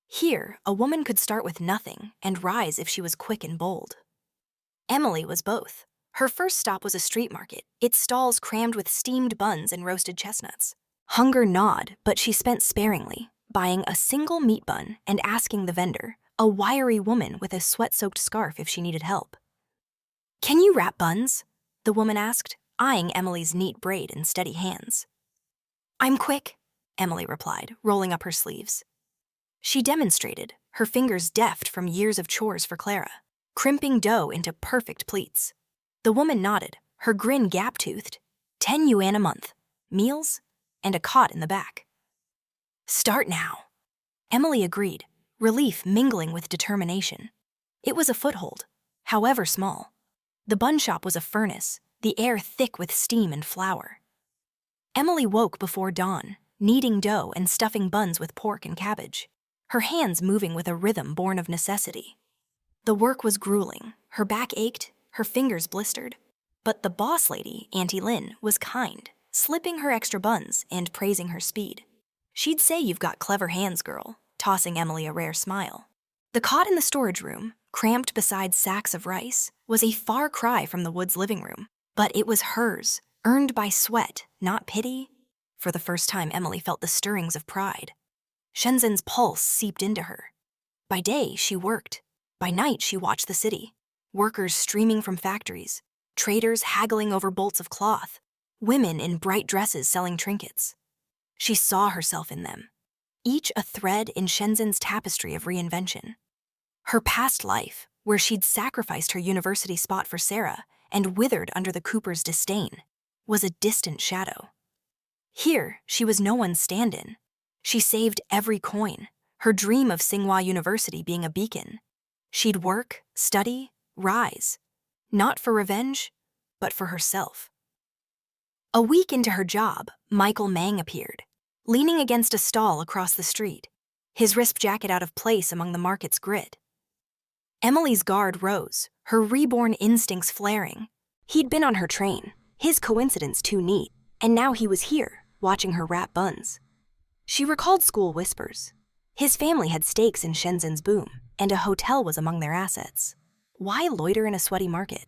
Here, a woman could start with nothing and rise if she was quick and bold. Emily was both. Her first stop was a street market, its stalls crammed with steamed buns and roasted chestnuts. Hunger gnawed, but she spent sparingly, buying a single meat bun and asking the vendor, a wiry woman with a sweat-soaked scarf, if she needed help. "Can you wrap buns?" the woman asked, eyeing Emily's neat braid and steady hands. "I'm quick," Emily replied, rolling up her sleeves. She demonstrated, her fingers deft from years of chores for Clara, crimping dough into perfect pleats. The woman nodded, her grin gap-toothed. 10 yuan a month, meals, and a cot in the back. "Start now." Emily agreed, relief mingling with determination. It was a foothold, however small. The bun shop was a furnace, the air thick with steam and flour. Emily woke before dawn, kneading dough and stuffing buns with pork and cabbage, her hands moving with a rhythm born of necessity. The work was grueling, her back ached, her fingers blistered. But the boss lady, Auntie Lynn, was kind, slipping her extra buns and praising her speed. "She'd say you've got clever hands, girl," tossing Emily a rare smile. The cot in the storage room, cramped beside sacks of rice, was a far cry from the Woods' living room, but it was hers, earned by sweat, not pity. For the first time, Emily felt the stirrings of pride. Shenzhen's pulse seeped into her. By day, she worked. By night, she watched the city. Workers streaming from factories, traders haggling over bolts of cloth, women in bright dresses selling trinkets. She saw herself in them, each a thread in Shenzhen's tapestry of reinvention. Her past life, where she'd sacrificed her university spot for Sarah and withered under the Cooper's disdain, was a distant shadow. Here, she was no one's stand-in. She saved every coin, her dream of Tsinghua University being a beacon. She'd work, study, rise, not for revenge, but for herself. A week into her job, Michael Mang appeared, leaning against a stall across the street, his wrist jacket out of place among the market's grid. Emily's guard rose, her reborn instincts flaring. He'd been on her train, his coincidence too neat, and now he was here, watching her wrap buns. She recalled school whispers. His family had stakes in Shenzhen's boom, and a hotel was among their assets. Why loiter in a sweaty market?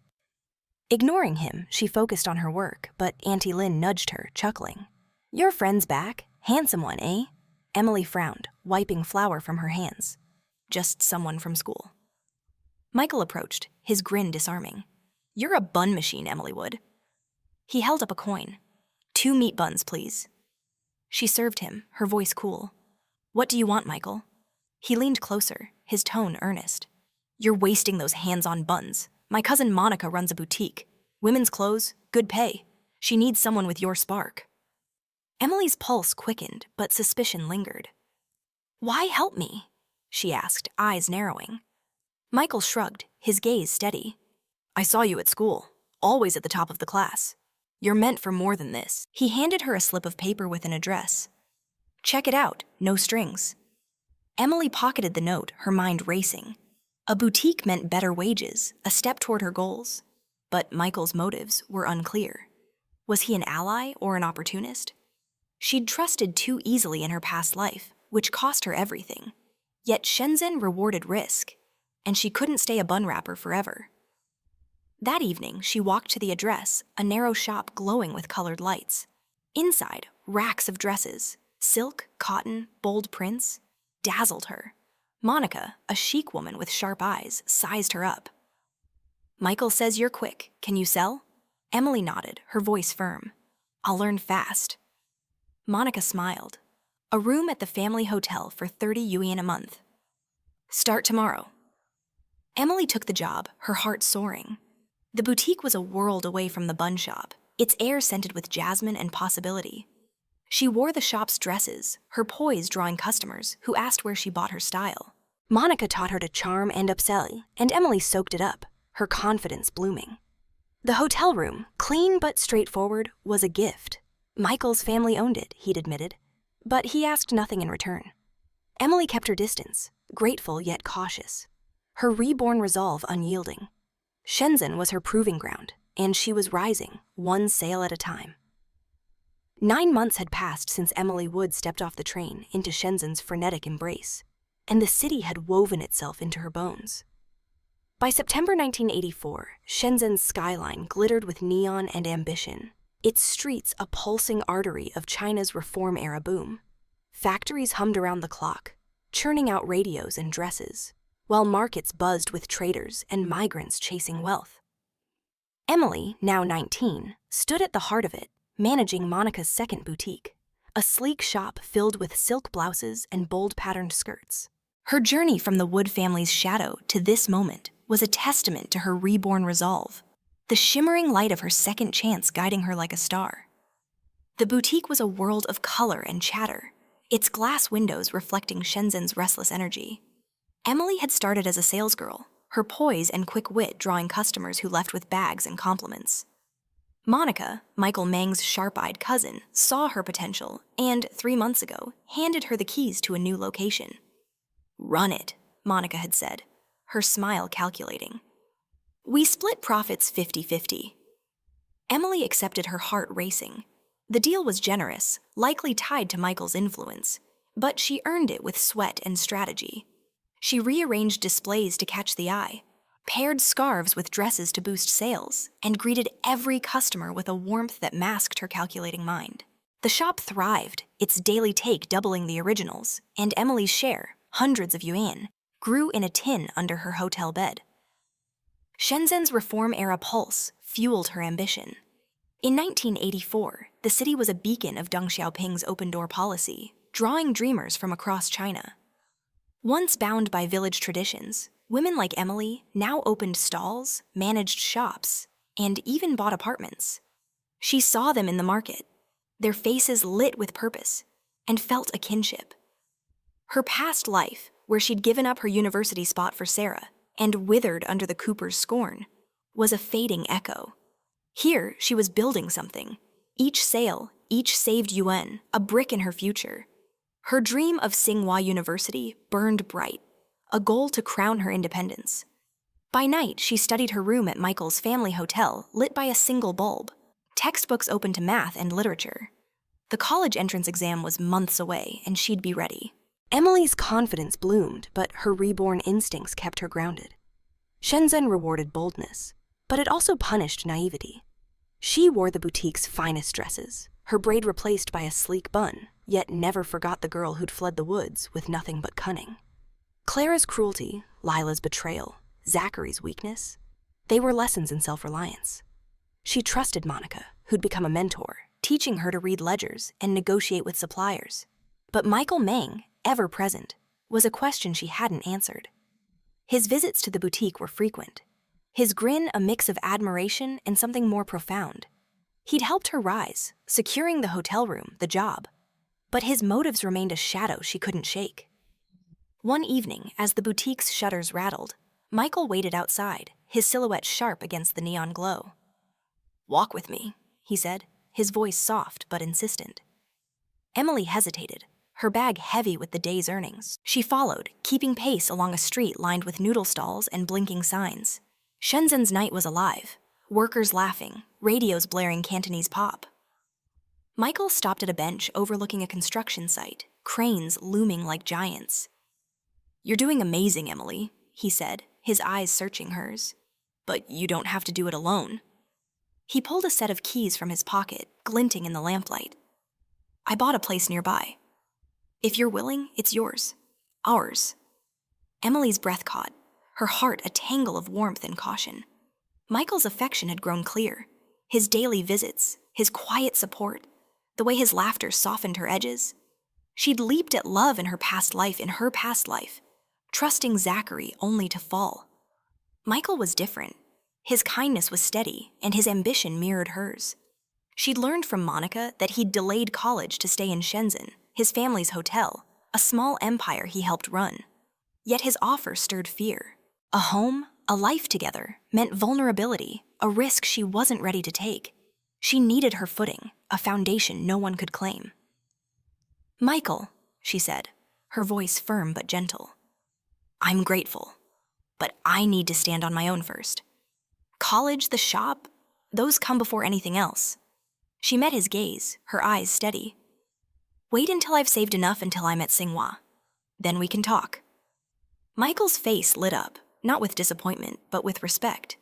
Ignoring him, she focused on her work, but Auntie Lynn nudged her, chuckling. Your friend's back? Handsome one, eh? Emily frowned, wiping flour from her hands. Just someone from school. Michael approached, his grin disarming. You're a bun machine, Emily Wood. He held up a coin. 2 meat buns, please. She served him, her voice cool. What do you want, Michael? He leaned closer, his tone earnest. You're wasting those hands-on buns. My cousin Monica runs a boutique. Women's clothes, good pay. She needs someone with your spark. Emily's pulse quickened, but suspicion lingered. Why help me? She asked, eyes narrowing. Michael shrugged, his gaze steady. I saw you at school, always at the top of the class. You're meant for more than this. He handed her a slip of paper with an address. Check it out, no strings. Emily pocketed the note, her mind racing. A boutique meant better wages, a step toward her goals. But Michael's motives were unclear. Was he an ally or an opportunist? She'd trusted too easily in her past life, which cost her everything. Yet Shenzhen rewarded risk, and she couldn't stay a bun wrapper forever. That evening, she walked to the address, a narrow shop glowing with colored lights. Inside, racks of dresses, silk, cotton, bold prints, dazzled her. Monica, a chic woman with sharp eyes, sized her up. Michael says you're quick. Can you sell? Emily nodded, her voice firm. I'll learn fast. Monica smiled. A room at the family hotel for 30 yuan a month. Start tomorrow. Emily took the job, her heart soaring. The boutique was a world away from the bun shop, its air scented with jasmine and possibility. She wore the shop's dresses, her poise drawing customers who asked where she bought her style. Monica taught her to charm and upsell, and Emily soaked it up, her confidence blooming. The hotel room, clean but straightforward, was a gift. Michael's family owned it, he'd admitted, but he asked nothing in return. Emily kept her distance, grateful yet cautious, her reborn resolve unyielding. Shenzhen was her proving ground, and she was rising, one sale at a time. 9 months had passed since Emily Wood stepped off the train into Shenzhen's frenetic embrace, and the city had woven itself into her bones. By September 1984, Shenzhen's skyline glittered with neon and ambition, its streets a pulsing artery of China's reform-era boom. Factories hummed around the clock, churning out radios and dresses, while markets buzzed with traders and migrants chasing wealth. Emily, now 19, stood at the heart of it, managing Monica's second boutique, a sleek shop filled with silk blouses and bold-patterned skirts. Her journey from the Wood family's shadow to this moment was a testament to her reborn resolve, the shimmering light of her second chance guiding her like a star. The boutique was a world of color and chatter, its glass windows reflecting Shenzhen's restless energy. Emily had started as a salesgirl, her poise and quick wit drawing customers who left with bags and compliments. Monica, Michael Mang's sharp-eyed cousin, saw her potential and, 3 months ago, handed her the keys to a new location. Run it, Monica had said, her smile calculating. We split profits 50-50. Emily accepted, her heart racing. The deal was generous, likely tied to Michael's influence, but she earned it with sweat and strategy. She rearranged displays to catch the eye, paired scarves with dresses to boost sales, and greeted every customer with a warmth that masked her calculating mind. The shop thrived, its daily take doubling the originals, and Emily's share, hundreds of yuan, grew in a tin under her hotel bed. Shenzhen's reform-era pulse fueled her ambition. In 1984, the city was a beacon of Deng Xiaoping's open-door policy, drawing dreamers from across China. Once bound by village traditions, women like Emily now opened stalls, managed shops, and even bought apartments. She saw them in the market, their faces lit with purpose, and felt a kinship. Her past life, where she'd given up her university spot for Sarah and withered under the Cooper's scorn, was a fading echo. Here, she was building something. Each sale, each saved yuan, a brick in her future. Her dream of Tsinghua University burned bright, a goal to crown her independence. By night, she studied her room at Michael's family hotel, lit by a single bulb, textbooks open to math and literature. The college entrance exam was months away, and she'd be ready. Emily's confidence bloomed, but her reborn instincts kept her grounded. Shenzhen rewarded boldness, but it also punished naivety. She wore the boutique's finest dresses, her braid replaced by a sleek bun, yet never forgot the girl who'd fled the woods with nothing but cunning. Clara's cruelty, Lila's betrayal, Zachary's weakness, they were lessons in self-reliance. She trusted Monica, who'd become a mentor, teaching her to read ledgers and negotiate with suppliers. But Michael Meng, ever present, was a question she hadn't answered. His visits to the boutique were frequent, his grin a mix of admiration and something more profound. He'd helped her rise, securing the hotel room, the job. But his motives remained a shadow she couldn't shake. One evening, as the boutique's shutters rattled, Michael waited outside, his silhouette sharp against the neon glow. "Walk with me," he said, his voice soft but insistent. Emily hesitated, her bag heavy with the day's earnings. She followed, keeping pace along a street lined with noodle stalls and blinking signs. Shenzhen's night was alive, workers laughing, radios blaring Cantonese pop. Michael stopped at a bench overlooking a construction site, cranes looming like giants. "You're doing amazing, Emily," he said, his eyes searching hers. "But you don't have to do it alone." He pulled a set of keys from his pocket, glinting in the lamplight. "I bought a place nearby. If you're willing, it's yours. Ours." Emily's breath caught, her heart a tangle of warmth and caution. Michael's affection had grown clear. His daily visits, his quiet support, the way his laughter softened her edges. She'd leaped at love in her past life, trusting Zachary only to fall. Michael was different. His kindness was steady, and his ambition mirrored hers. She'd learned from Monica that he'd delayed college to stay in Shenzhen, his family's hotel, a small empire he helped run. Yet his offer stirred fear. A home, a life together, meant vulnerability, a risk she wasn't ready to take. She needed her footing, a foundation no one could claim. "Michael," she said, her voice firm but gentle. "I'm grateful, but I need to stand on my own first. College, the shop, those come before anything else." She met his gaze, her eyes steady. "Wait until I've saved enough until I'm at Tsinghua. Then we can talk." Michael's face lit up, not with disappointment, but with respect.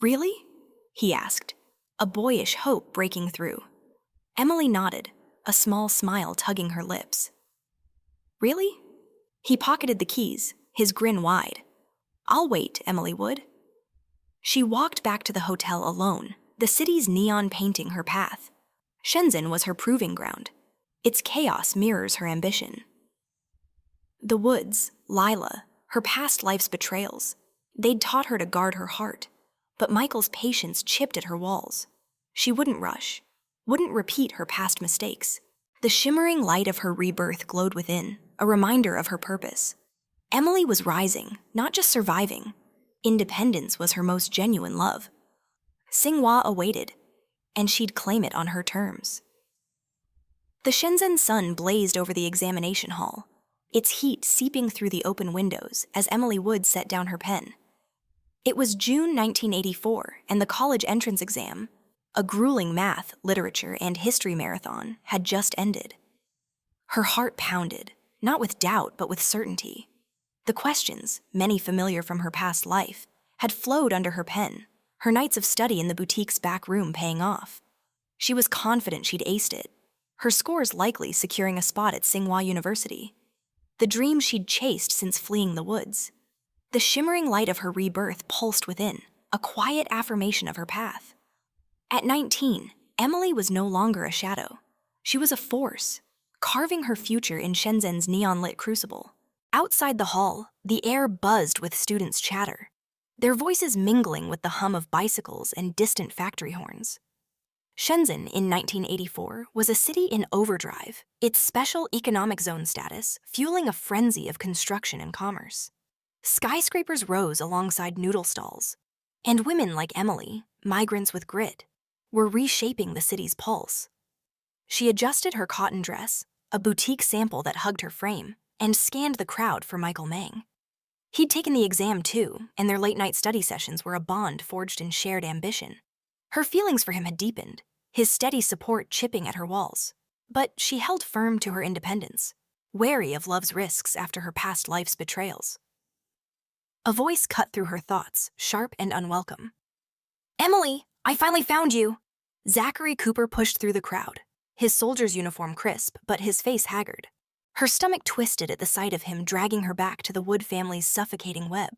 "Really?" he asked, a boyish hope breaking through. Emily nodded, a small smile tugging her lips. "Really?" He pocketed the keys, his grin wide. "I'll wait, Emily would." She walked back to the hotel alone, the city's neon painting her path. Shenzhen was her proving ground. Its chaos mirrors her ambition. The woods, Lila, her past life's betrayals, they'd taught her to guard her heart, but Michael's patience chipped at her walls. She wouldn't rush, wouldn't repeat her past mistakes. The shimmering light of her rebirth glowed within, a reminder of her purpose. Emily was rising, not just surviving. Independence was her most genuine love. Tsinghua awaited, and she'd claim it on her terms. The Shenzhen sun blazed over the examination hall, its heat seeping through the open windows as Emily Wood set down her pen. It was June 1984, and the college entrance exam, a grueling math, literature, and history marathon, had just ended. Her heart pounded, not with doubt but with certainty. The questions, many familiar from her past life, had flowed under her pen, her nights of study in the boutique's back room paying off. She was confident she'd aced it, her scores likely securing a spot at Tsinghua University. The dream she'd chased since fleeing the woods. The shimmering light of her rebirth pulsed within, a quiet affirmation of her path. At 19, Emily was no longer a shadow. She was a force, carving her future in Shenzhen's neon-lit crucible. Outside the hall, the air buzzed with students' chatter, their voices mingling with the hum of bicycles and distant factory horns. Shenzhen in 1984 was a city in overdrive, its special economic zone status fueling a frenzy of construction and commerce. Skyscrapers rose alongside noodle stalls, and women like Emily, migrants with grit, were reshaping the city's pulse. She adjusted her cotton dress, a boutique sample that hugged her frame, and scanned the crowd for Michael Meng. He'd taken the exam too, and their late-night study sessions were a bond forged in shared ambition. Her feelings for him had deepened, his steady support chipping at her walls. But she held firm to her independence, wary of love's risks after her past life's betrayals. A voice cut through her thoughts, sharp and unwelcome. "Emily, I finally found you!" Zachary Cooper pushed through the crowd, his soldier's uniform crisp, but his face haggard. Her stomach twisted at the sight of him dragging her back to the Wood family's suffocating web.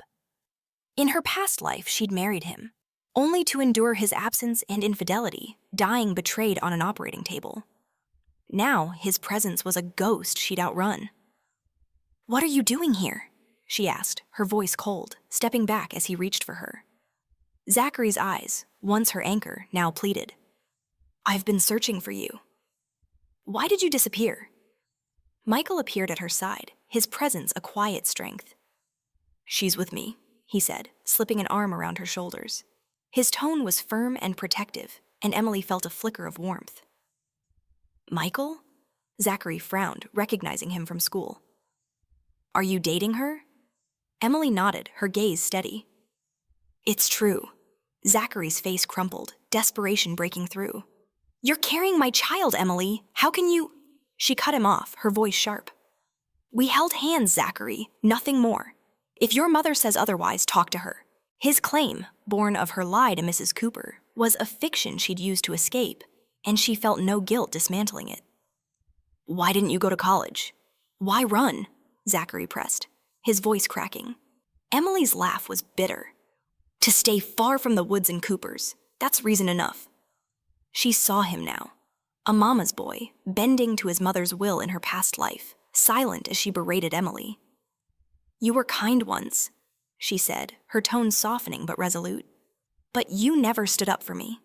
In her past life, she'd married him, only to endure his absence and infidelity, dying betrayed on an operating table. Now, his presence was a ghost she'd outrun. "What are you doing here?" she asked, her voice cold, stepping back as he reached for her. Zachary's eyes, once her anchor, now pleaded. "I've been searching for you." "Why did you disappear?" Michael appeared at her side, his presence a quiet strength. "She's with me," he said, slipping an arm around her shoulders. His tone was firm and protective, and Emily felt a flicker of warmth. "Michael?" Zachary frowned, recognizing him from school. "Are you dating her?" Emily nodded, her gaze steady. "It's true." Zachary's face crumpled, desperation breaking through. "You're carrying my child, Emily. How can you—" She cut him off, her voice sharp. "We held hands, Zachary, nothing more. If your mother says otherwise, talk to her." His claim, born of her lie to Mrs. Cooper, was a fiction she'd used to escape, and she felt no guilt dismantling it. "Why didn't you go to college?" "Why run?" Zachary pressed, his voice cracking. Emily's laugh was bitter. "To stay far from the Woods and Coopers. That's reason enough." She saw him now, a mama's boy, bending to his mother's will in her past life, silent as she berated Emily. "You were kind once," she said, her tone softening but resolute. "But you never stood up for me.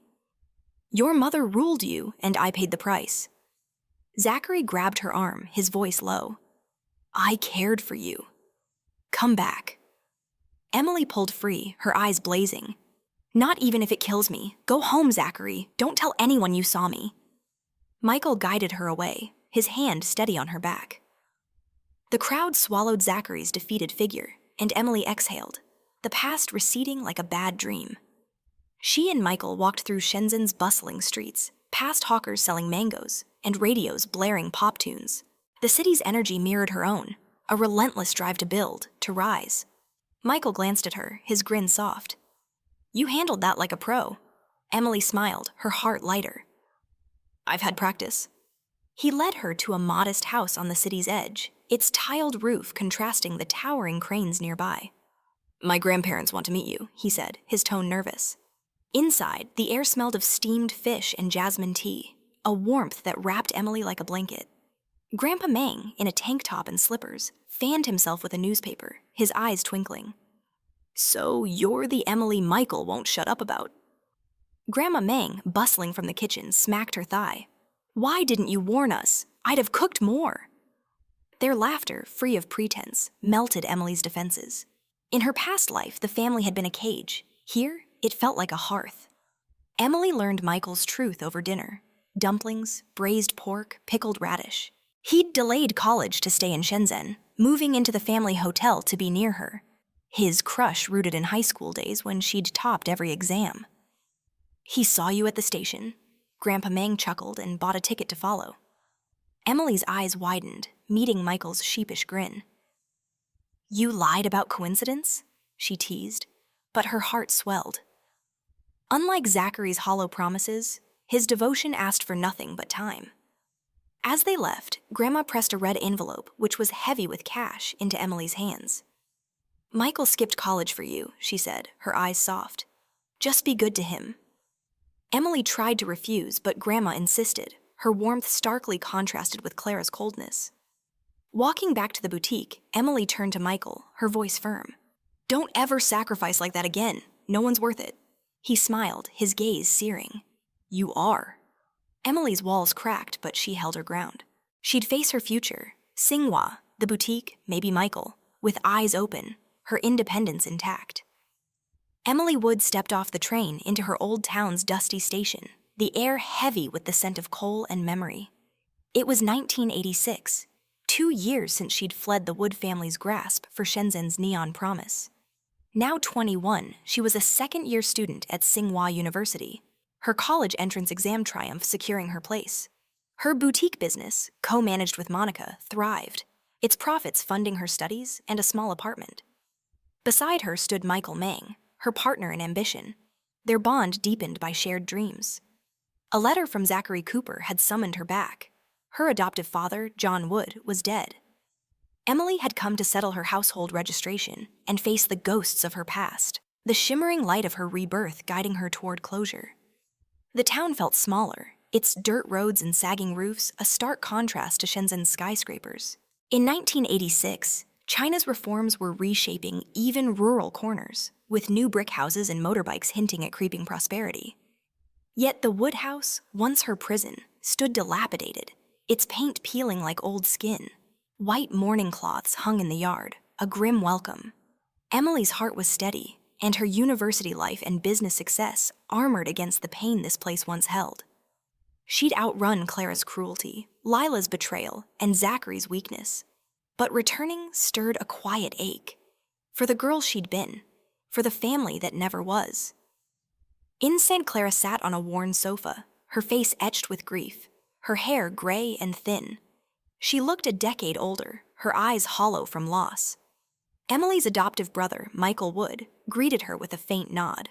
Your mother ruled you, and I paid the price." Zachary grabbed her arm, his voice low. "I cared for you. Come back." Emily pulled free, her eyes blazing. "Not even if it kills me. Go home, Zachary. Don't tell anyone you saw me." Michael guided her away, his hand steady on her back. The crowd swallowed Zachary's defeated figure, and Emily exhaled, the past receding like a bad dream. She and Michael walked through Shenzhen's bustling streets, past hawkers selling mangoes, and radios blaring pop tunes. The city's energy mirrored her own, a relentless drive to build, to rise. Michael glanced at her, his grin soft. "You handled that like a pro." Emily smiled, her heart lighter. "I've had practice." He led her to a modest house on the city's edge, its tiled roof contrasting the towering cranes nearby. "My grandparents want to meet you," he said, his tone nervous. Inside, the air smelled of steamed fish and jasmine tea, a warmth that wrapped Emily like a blanket. Grandpa Mang, in a tank top and slippers, fanned himself with a newspaper, his eyes twinkling. "So you're the Emily Michael won't shut up about." Grandma Mang, bustling from the kitchen, smacked her thigh. "Why didn't you warn us? I'd have cooked more." Their laughter, free of pretense, melted Emily's defenses. In her past life, the family had been a cage. Here, it felt like a hearth. Emily learned Michael's truth over dinner. Dumplings, braised pork, pickled radish. He'd delayed college to stay in Shenzhen, moving into the family hotel to be near her. His crush rooted in high school days when she'd topped every exam. "He saw you at the station." Grandpa Mang chuckled and bought a ticket to follow. Emily's eyes widened, meeting Michael's sheepish grin. "You lied about coincidence?" she teased, but her heart swelled. Unlike Zachary's hollow promises, his devotion asked for nothing but time. As they left, Grandma pressed a red envelope, which was heavy with cash, into Emily's hands. "Michael skipped college for you," she said, her eyes soft. "Just be good to him." Emily tried to refuse, but Grandma insisted, her warmth starkly contrasted with Clara's coldness. Walking back to the boutique, Emily turned to Michael, her voice firm. "Don't ever sacrifice like that again. No one's worth it." He smiled, his gaze searing. "You are." Emily's walls cracked, but she held her ground. She'd face her future, manhwa, the boutique, maybe Michael, with eyes open, her independence intact. Emily Wood stepped off the train into her old town's dusty station, the air heavy with the scent of coal and memory. It was 1986, 2 years since she'd fled the Wood family's grasp for Shenzhen's neon promise. Now 21, she was a second-year student at Tsinghua University, her college entrance exam triumph securing her place. Her boutique business, co-managed with Monica, thrived, its profits funding her studies and a small apartment. Beside her stood Michael Mang, her partner in ambition, their bond deepened by shared dreams. A letter from Zachary Cooper had summoned her back. Her adoptive father, John Wood, was dead. Emily had come to settle her household registration and face the ghosts of her past, the shimmering light of her rebirth guiding her toward closure. The town felt smaller, its dirt roads and sagging roofs a stark contrast to Shenzhen's skyscrapers. In 1986, China's reforms were reshaping even rural corners, with new brick houses and motorbikes hinting at creeping prosperity. Yet the Wood House, once her prison, stood dilapidated, its paint peeling like old skin. White mourning cloths hung in the yard, a grim welcome. Emily's heart was steady, and her university life and business success armored against the pain this place once held. She'd outrun Clara's cruelty, Lila's betrayal, and Zachary's weakness. But returning stirred a quiet ache. For the girl she'd been, for the family that never was. Insane Clara sat on a worn sofa, her face etched with grief, her hair gray and thin. She looked a decade older, her eyes hollow from loss. Emily's adoptive brother, Michael Wood, greeted her with a faint nod.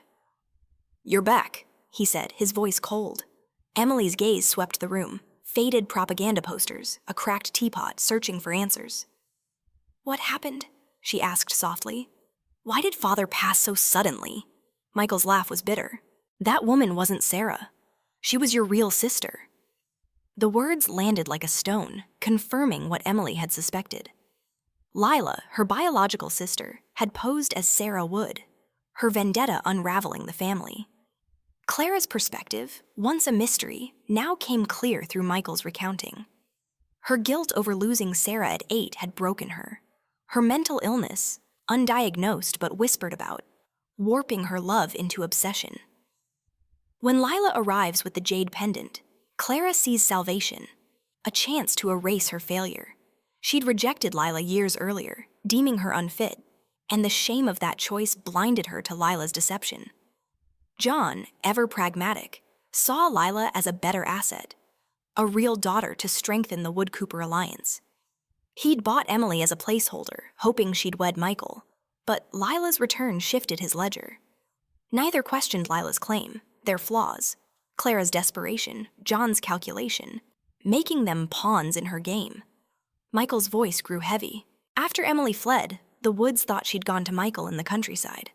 "You're back," he said, his voice cold. Emily's gaze swept the room, faded propaganda posters, a cracked teapot searching for answers. "What happened?" she asked softly. "Why did Father pass so suddenly?" Michael's laugh was bitter. "That woman wasn't Sarah. She was your real sister." The words landed like a stone, confirming what Emily had suspected. Lila, her biological sister, had posed as Sarah Wood, her vendetta unraveling the family. Clara's perspective, once a mystery, now came clear through Michael's recounting. Her guilt over losing Sarah at 8 had broken her. Her mental illness, undiagnosed but whispered about, warping her love into obsession. When Lila arrives with the jade pendant, Clara sees salvation, a chance to erase her failure. She'd rejected Lila years earlier, deeming her unfit, and the shame of that choice blinded her to Lila's deception. John, ever pragmatic, saw Lila as a better asset, a real daughter to strengthen the Wood-Cooper alliance. He'd bought Emily as a placeholder, hoping she'd wed Michael, but Lila's return shifted his ledger. Neither questioned Lila's claim, their flaws, Clara's desperation, John's calculation, making them pawns in her game. Michael's voice grew heavy. After Emily fled, the Woods thought she'd gone to Michael in the countryside.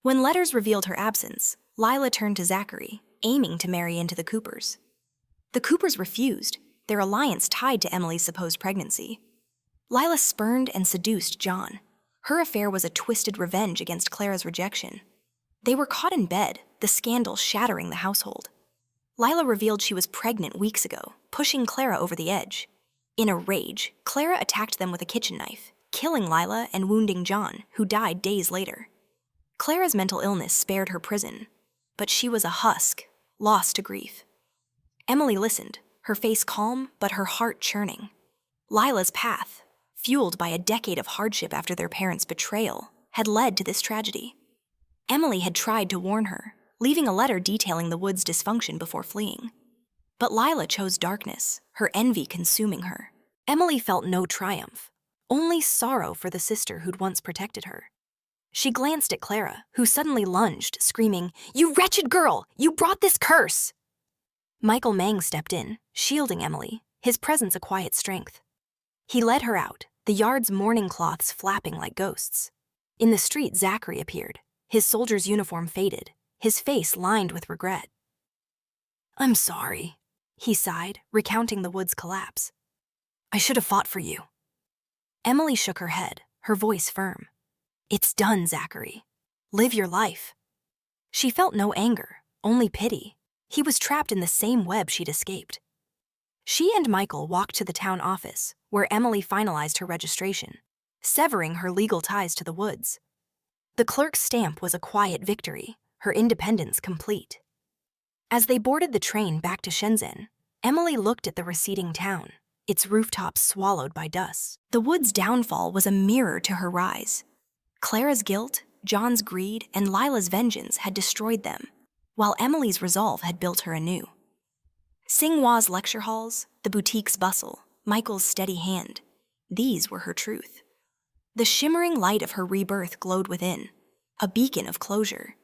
When letters revealed her absence, Lila turned to Zachary, aiming to marry into the Coopers. The Coopers refused, their alliance tied to Emily's supposed pregnancy. Lila spurned and seduced John. Her affair was a twisted revenge against Clara's rejection. They were caught in bed, the scandal shattering the household. Lila revealed she was pregnant weeks ago, pushing Clara over the edge. In a rage, Clara attacked them with a kitchen knife, killing Lila and wounding John, who died days later. Clara's mental illness spared her prison, but she was a husk, lost to grief. Emily listened, her face calm but her heart churning. Lila's path, fueled by a decade of hardship after their parents' betrayal, had led to this tragedy. Emily had tried to warn her, leaving a letter detailing the Woods' dysfunction before fleeing. But Lila chose darkness, her envy consuming her. Emily felt no triumph, only sorrow for the sister who'd once protected her. She glanced at Clara, who suddenly lunged, screaming, "You wretched girl! You brought this curse!" Michael Mang stepped in, shielding Emily, his presence a quiet strength. He led her out, the yard's mourning cloths flapping like ghosts. In the street, Zachary appeared, his soldier's uniform faded, his face lined with regret. "I'm sorry," he sighed, recounting the Woods' collapse. "I should have fought for you." Emily shook her head, her voice firm. "It's done, Zachary. Live your life." She felt no anger, only pity. He was trapped in the same web she'd escaped. She and Michael walked to the town office, where Emily finalized her registration, severing her legal ties to the Woods. The clerk's stamp was a quiet victory, her independence complete. As they boarded the train back to Shenzhen, Emily looked at the receding town, its rooftops swallowed by dust. The Woods' downfall was a mirror to her rise. Clara's guilt, John's greed, and Lila's vengeance had destroyed them, while Emily's resolve had built her anew. Singhwa's lecture halls, the boutique's bustle, Michael's steady hand, these were her truth. The shimmering light of her rebirth glowed within, a beacon of closure.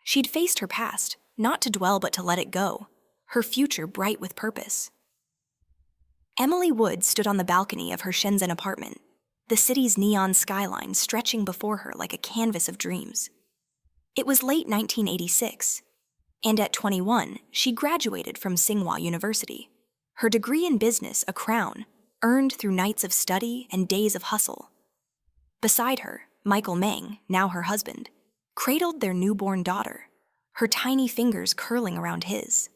She'd faced her past, not to dwell but to let it go, her future bright with purpose. Emily Wood stood on the balcony of her Shenzhen apartment, the city's neon skyline stretching before her like a canvas of dreams. It was late 1986, and at 21, she graduated from Tsinghua University, her degree in business a crown, earned through nights of study and days of hustle. Beside her, Michael Meng, now her husband, cradled their newborn daughter, her tiny fingers curling around his.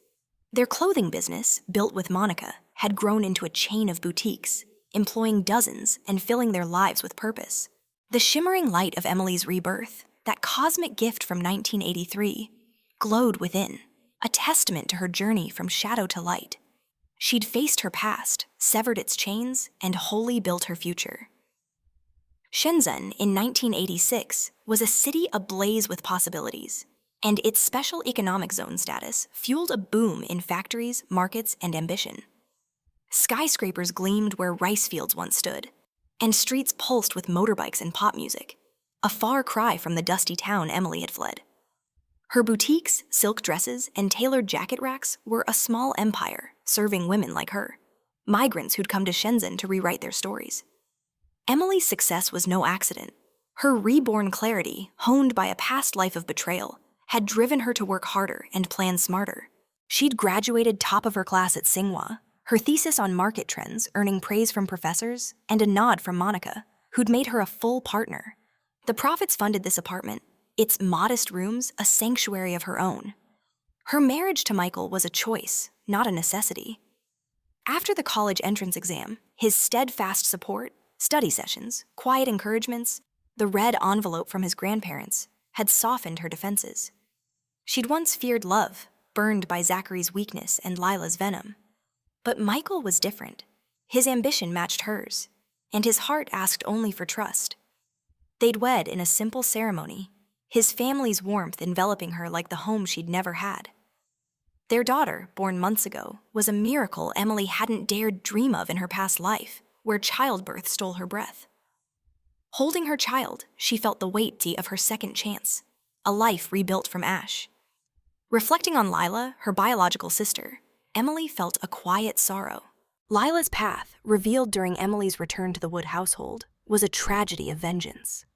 Their clothing business, built with Monica, had grown into a chain of boutiques, employing dozens and filling their lives with purpose. The shimmering light of Emily's rebirth, that cosmic gift from 1983, glowed within, a testament to her journey from shadow to light. She'd faced her past, severed its chains, and wholly built her future. Shenzhen, in 1986, was a city ablaze with possibilities, and its special economic zone status fueled a boom in factories, markets, and ambition. Skyscrapers gleamed where rice fields once stood, and streets pulsed with motorbikes and pop music, a far cry from the dusty town Emily had fled. Her boutiques, silk dresses, and tailored jacket racks were a small empire, serving women like her, migrants who'd come to Shenzhen to rewrite their stories. Emily's success was no accident. Her reborn clarity, honed by a past life of betrayal, had driven her to work harder and plan smarter. She'd graduated top of her class at Tsinghua, her thesis on market trends earning praise from professors and a nod from Monica, who'd made her a full partner. The profits funded this apartment, its modest rooms a sanctuary of her own. Her marriage to Michael was a choice, not a necessity. After the college entrance exam, his steadfast support, study sessions, quiet encouragements, the red envelope from his grandparents, had softened her defenses. She'd once feared love, burned by Zachary's weakness and Lila's venom. But Michael was different. His ambition matched hers, and his heart asked only for trust. They'd wed in a simple ceremony, his family's warmth enveloping her like the home she'd never had. Their daughter, born months ago, was a miracle Emily hadn't dared dream of in her past life, where childbirth stole her breath. Holding her child, she felt the weight of her second chance, a life rebuilt from ash. Reflecting on Lila, her biological sister, Emily felt a quiet sorrow. Lila's path, revealed during Emily's return to the Wood household, was a tragedy of vengeance.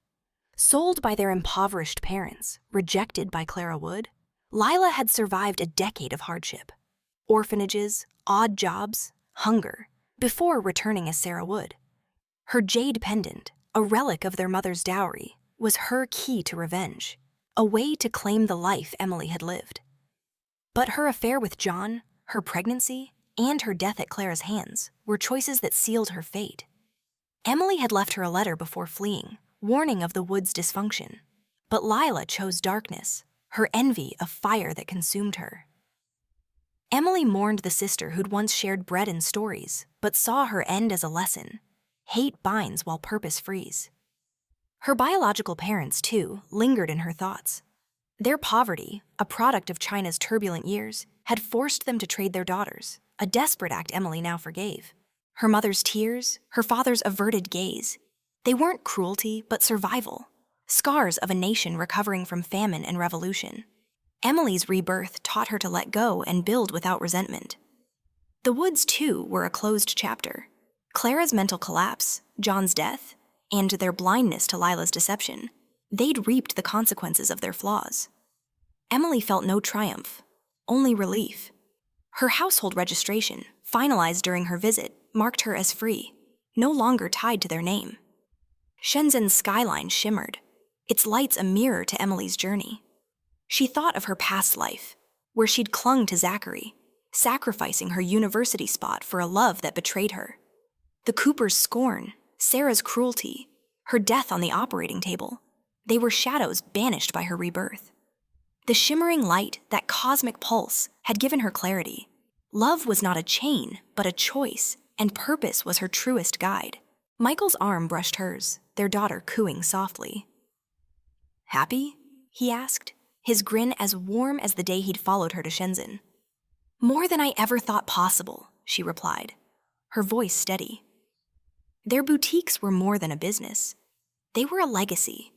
Sold by their impoverished parents, rejected by Clara Wood, Lila had survived a decade of hardship. Orphanages, odd jobs, hunger, before returning as Sarah Wood. Her jade pendant, a relic of their mother's dowry, was her key to revenge, a way to claim the life Emily had lived. But her affair with John, her pregnancy, and her death at Clara's hands were choices that sealed her fate. Emily had left her a letter before fleeing, warning of the Woods' dysfunction. But Lila chose darkness, her envy a fire that consumed her. Emily mourned the sister who'd once shared bread and stories, but saw her end as a lesson. Hate binds while purpose frees. Her biological parents, too, lingered in her thoughts. Their poverty, a product of China's turbulent years, had forced them to trade their daughters, a desperate act Emily now forgave. Her mother's tears, her father's averted gaze, they weren't cruelty, but survival, scars of a nation recovering from famine and revolution. Emily's rebirth taught her to let go and build without resentment. The Woods, too, were a closed chapter. Clara's mental collapse, John's death, and their blindness to Lila's deception, they'd reaped the consequences of their flaws. Emily felt no triumph, only relief. Her household registration, finalized during her visit, marked her as free, no longer tied to their name. Shenzhen's skyline shimmered, its lights a mirror to Emily's journey. She thought of her past life, where she'd clung to Zachary, sacrificing her university spot for a love that betrayed her. The Coopers' scorn, Sarah's cruelty, her death on the operating table, they were shadows banished by her rebirth. The shimmering light, that cosmic pulse, had given her clarity. Love was not a chain, but a choice, and purpose was her truest guide. Michael's arm brushed hers, their daughter cooing softly. "Happy?" he asked, his grin as warm as the day he'd followed her to Shenzhen. "More than I ever thought possible," she replied, her voice steady. Their boutiques were more than a business. They were a legacy.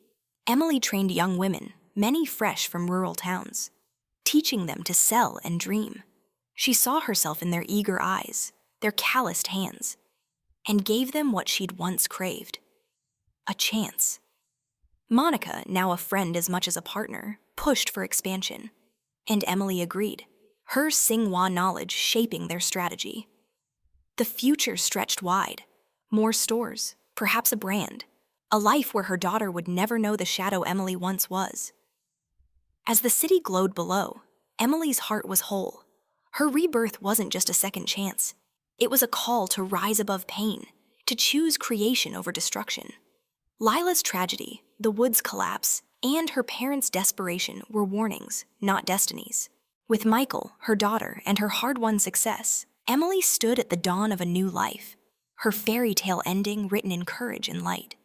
Emily trained young women, many fresh from rural towns, teaching them to sell and dream. She saw herself in their eager eyes, their calloused hands, and gave them what she'd once craved: a chance. Monica, now a friend as much as a partner, pushed for expansion, and Emily agreed, her Singhua knowledge shaping their strategy. The future stretched wide: more stores, perhaps a brand, a life where her daughter would never know the shadow Emily once was. As the city glowed below, Emily's heart was whole. Her rebirth wasn't just a second chance. It was a call to rise above pain, to choose creation over destruction. Lila's tragedy, the wood's collapse, and her parents' desperation were warnings, not destinies. With Michael, her daughter, and her hard-won success, Emily stood at the dawn of a new life, her fairy tale ending written in courage and light.